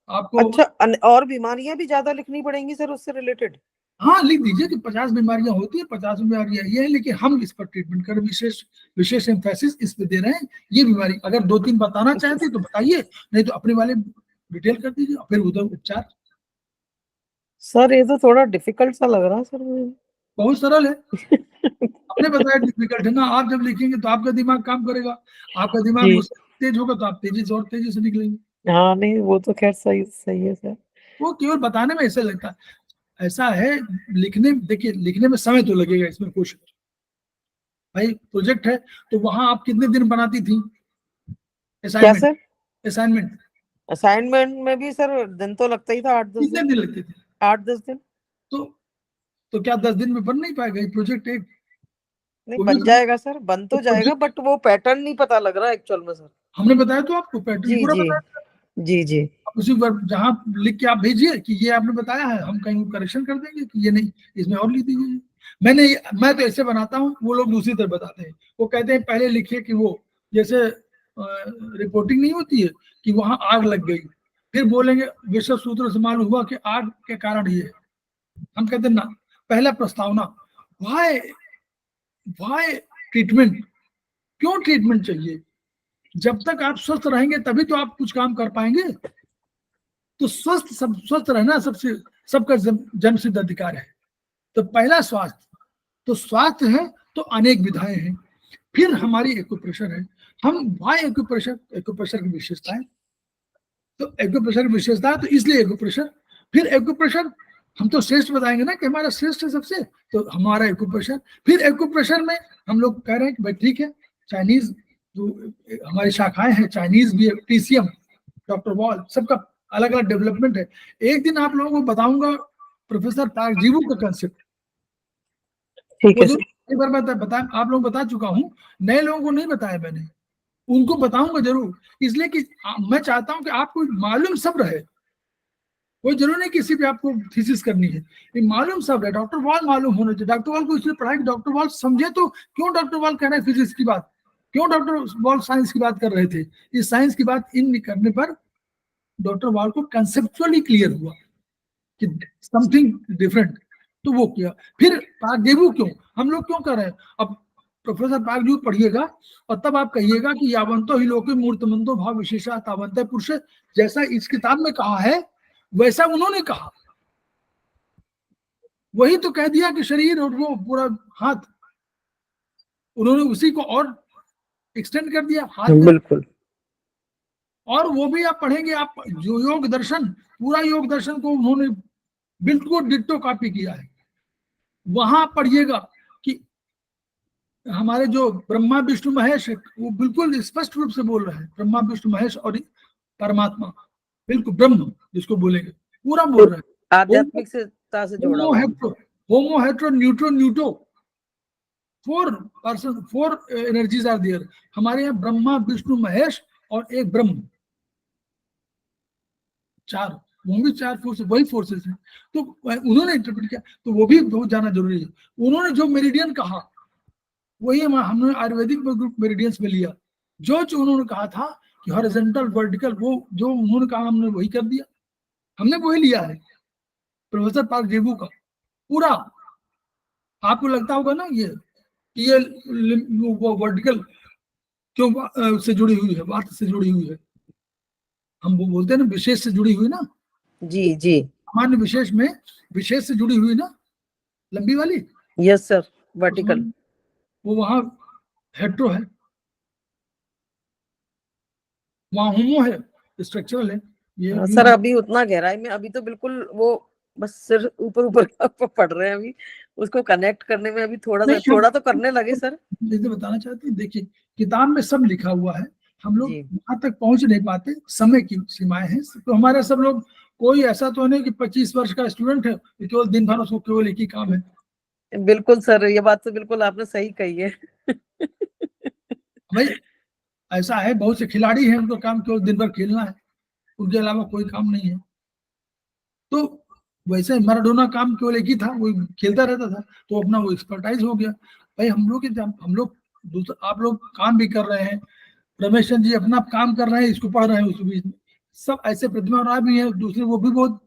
आपको। अच्छा, और बीमारियां भी ज्यादा लिखनी पड़ेंगी सर उससे रिलेटेड? हाँ लिख दीजिए कि 50 बीमारियां होती है, 50 बीमारियां ये है, लेकिन हम इस पर ट्रीटमेंट कर विशेष एम्फेसिस इस पे दे रहे हैं। ये बीमारी अगर 2-3 बताना चाहते तो बताइए, नहीं तो अपने वाले डिटेल कर दीजिए, फिर उधर उपचार। सर ये तो थोड़ा डिफिकल्ट सा लग रहा है सर मुझे। बहुत सरल है। आपने बताया डिफिकल्ट है ना, आप जब लिखेंगे तो आपका दिमाग काम करेगा, आपका दिमाग जी। उससे तेज होगा तो आप तेजी से और तेजी से निकलेंगे। हाँ नहीं, वो तो खैर सही सही है सर। वो केवल बताने में ऐसा लगता है, ऐसा है लिखने, देखिए लिखने में समय तो लगेगा, इसमें कुछ भाई प्रोजेक्ट है तो वहां आप कितने दिन बनाती थी क्या असाइनमेंट? सर? असाइनमेंट असाइनमेंट में भी सर दिन तो लगता ही था, 8-10 कितने दिन। दिन लगते थे? 8-10 दिन। तो तो क्या 10 दिन में बन नहीं पाएगा ये प्रोजेक्ट एक? नहीं, वो भी बन तो जाएगा सर, बन तो जाएगा, प्रोजेक्ट बट वो पैटर्न नहीं पता लग रहा एक्चुअल में सर। हमने बताया तो आपको, पैटर्न जी पूरा जी बताया। जी जी। आप उसी पर जहां लिख के आप भेजिए कि ये आपने बताया है, हम कहीं करेक्शन कर देंगे कि ये नहीं, इसमें और लिख दीजिए। मैं तो ऐसे बनाता हूँ, वो लोग दूसरी तरफ बताते हैं। वो कहते हैं पहले लिखिए कि वो जैसे रिपोर्टिंग नहीं होती है कि वहां आग लग गई, फिर बोलेंगे विश्व सूत्र से मालूम हुआ कि आग के कारण ये है। हम कहते हैं ना, पहला प्रस्तावना, वाई वाई ट्रीटमेंट, क्यों ट्रीटमेंट चाहिए? जब तक आप स्वस्थ रहेंगे तभी तो आप कुछ काम कर पाएंगे। तो स्वस्थ रहना सबसे सबका जन्मसिद्ध अधिकार है। तो पहला स्वास्थ्य, तो स्वास्थ्य है तो अनेक विधाएं हैं। फिर हमारी एक्यूप्रेशर है, हम वाई एक्यूप्रेशर की विशेषताएं, तो एक्यूप्रेशर की विशेषता तो इसलिए एक्यूप्रेशर, फिर एक्यूप्रेशर हम तो श्रेष्ठ बताएंगे ना कि हमारा श्रेष्ठ है सबसे, तो हमारा एक्यूप्रेशर। फिर एक्यूप्रेशर में हम लोग कह रहे हैं कि भाई ठीक है, चाइनीज जो हमारी शाखाएं हैं, चाइनीज भी है, टीसीएम, डॉक्टर वॉल, सबका अलग अलग डेवलपमेंट है। एक दिन आप लोगों को बताऊंगा प्रोफेसर पार्जीवू का कंसेप्ट, ठीक वो है जो सर। एक बार बता आप लोग बता चुका हूँ, नए लोगों को नहीं बताया मैंने, उनको बताऊंगा जरूर, इसलिए कि मैं चाहता हूं कि आपको मालूम सब रहे। कोई जरूरी नहीं किसी पे आपको थीसिस करनी है, ये मालूम सब रहे। डॉक्टर वॉल मालूम होना चाहिए। डॉक्टर वॉल को इसलिए पढ़ाई कि डॉक्टर वॉल समझे तो क्यों डॉक्टर वॉल कह रहे हैं फिजिक्स की बात, क्यों डॉक्टर वॉल साइंस की बात कर रहे थे। इस साइंस की बात इन करने पर डॉक्टर वॉल को कंसेप्चुअली क्लियर हुआ कि समथिंग डिफरेंट, तो वो किया। फिर पार्कदेवू क्यों, हम लोग क्यों कर रहे हैं? अब प्रोफेसर पार्कदेवू पढ़िएगा और तब आप कहिएगा कि यावंतो ही लोके मूर्तमंतो भाव विशेषा तावंत पुरुष, जैसा इस किताब में कहा है वैसा उन्होंने कहा, वही तो कह दिया कि शरीर और वो पूरा हाथ, उन्होंने उसी को और एक्सटेंड कर दिया हाथ में। बिल्कुल। और वो भी आप पढ़ेंगे, आप जो योग दर्शन, पूरा योग दर्शन को उन्होंने बिल्कुल डिट्टो कॉपी किया है। वहां पढ़िएगा कि हमारे जो ब्रह्मा विष्णु महेश है वो बिल्कुल स्पष्ट रूप से बोल रहे हैं, ब्रह्मा विष्णु महेश और परमात्मा, बिल्कुल ब्रह्म जिसको बोलेंगे पूरा बोल रहे हैं। आध्यात्मिक से जोड़ा हुआ है। होमो हेट्रो न्यूट्रो न्यूटो, 4 एनर्जीज आर देयर। हमारे यहाँ ब्रह्मा विष्णु महेश और एक ब्रह्म, 4, वो भी 4 फोर्स, वही फोर्सेस हैं। तो उन्होंने इंटरप्रेट किया, तो वो भी बहुत जाना जरूरी है। उन्होंने जो मेरिडियन कहा वही हमने आयुर्वेदिक मेरिडियंस में लिया। जो उन्होंने कहा था कि हॉरिजॉन्टल वर्टिकल, वो जो उन्होंने कहा हमने वही कर दिया, हमने वही लिया है प्रोफेसर पार्क जेबू का पूरा। आपको लगता होगा ना ये वो वर्टिकल क्यों से जुड़ी हुई है, वात से जुड़ी हुई है, हम वो बोलते हैं ना विशेष से जुड़ी हुई ना। जी जी। सामान्य विशेष में विशेष से जुड़ी हुई ना, लंबी वाली। Yes sir, vertical. वो वहां हेट्रो है, वहां होमो है, स्ट्रक्चरल है। ये सर अभी उतना गहराई में अभी तो बिल्कुल वो बस सिर ऊपर ऊपर पढ़ रहे हैं अभी, उसको कनेक्ट करने में अभी थोड़ा तो करने लगे सर। जैसे बताना चाहते हैं, देखिए किताब में सब लिखा हुआ है, हम लोग जी। वहां तक पहुंच नहीं पाते, समय की सीमाएं हैं। तो हमारे सब लोग, कोई ऐसा तो नहीं कि 25 वर्ष का स्टूडेंट है केवल दिन भर उसको केवल एक ही काम है। बिल्कुल सर, ये बात तो बिल्कुल आपने सही कही है। भाई ऐसा है, बहुत से खिलाड़ी हैं उनका काम केवल दिन भर खेलना है, उनके अलावा कोई काम नहीं है। तो वैसे मैराडोना काम केवल एक ही था, वो खेलता रहता था, तो अपना वो एक्सपर्टाइज हो गया। भाई हम लोग आप लोग काम भी कर रहे हैं, रमेश चंद्र जी अपना काम कर रहे हैं, इसको पढ़ रहे हैं, उस बीच में सब ऐसे प्रतिभा राय भी है, दूसरे वो भी बहुत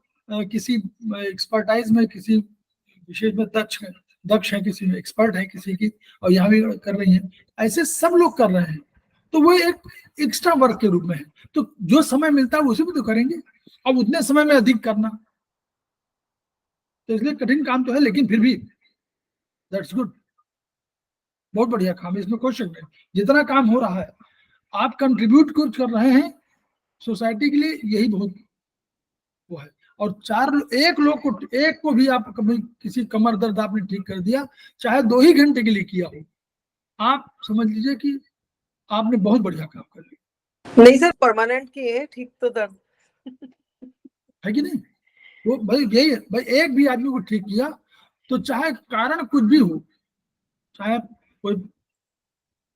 किसी एक्सपर्टाइज में, किसी विशेष में दक्ष है, किसी में एक्सपर्ट है किसी की, और यहाँ भी कर रही है, ऐसे सब लोग कर रहे हैं। तो वो एक एक्स्ट्रा वर्क के रूप में है। तो जो समय मिलता है उसे भी तो करेंगे, अब उतने समय में अधिक करना, तो इसलिए कठिन काम तो है, लेकिन फिर भी दैट्स गुड, बहुत बढ़िया काम है, इसमें कोई शक नहीं। जितना काम हो रहा है आप कंट्रीब्यूट कुछ कर रहे हैं सोसाइटी के लिए, यही बहुत वो है। और एक को भी आप कभी किसी कमर दर्द आपने ठीक कर दिया, चाहे 2 ही घंटे के लिए किया हो, आप समझ लीजिए कि आपने बहुत बढ़िया काम कर लिया। नहीं सर, परमानेंट किए ठीक तो दर्द है कि नहीं? वो भाई यही है भाई, एक भी आदमी को ठीक किया तो चाहे कारण कुछ भी हो, चाहे कोई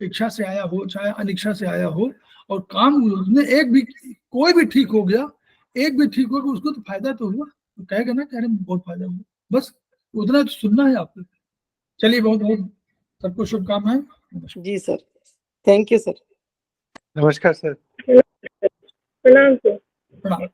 इच्छा से आया हो चाहे अनिच्छा से आया हो, और काम उसने एक भी कोई भी ठीक हो गया, एक भी ठीक हो गया, उसको तो फायदा तो हुआ, तो कहेगा ना कह रहे बहुत फायदा हुआ, बस उतना तो सुनना है आपको। चलिए, बहुत बहुत सबको शुभकामनाएं। जी सर, थैंक यू सर। नमस्कार सर। प्रणाम सर। प्रणाम।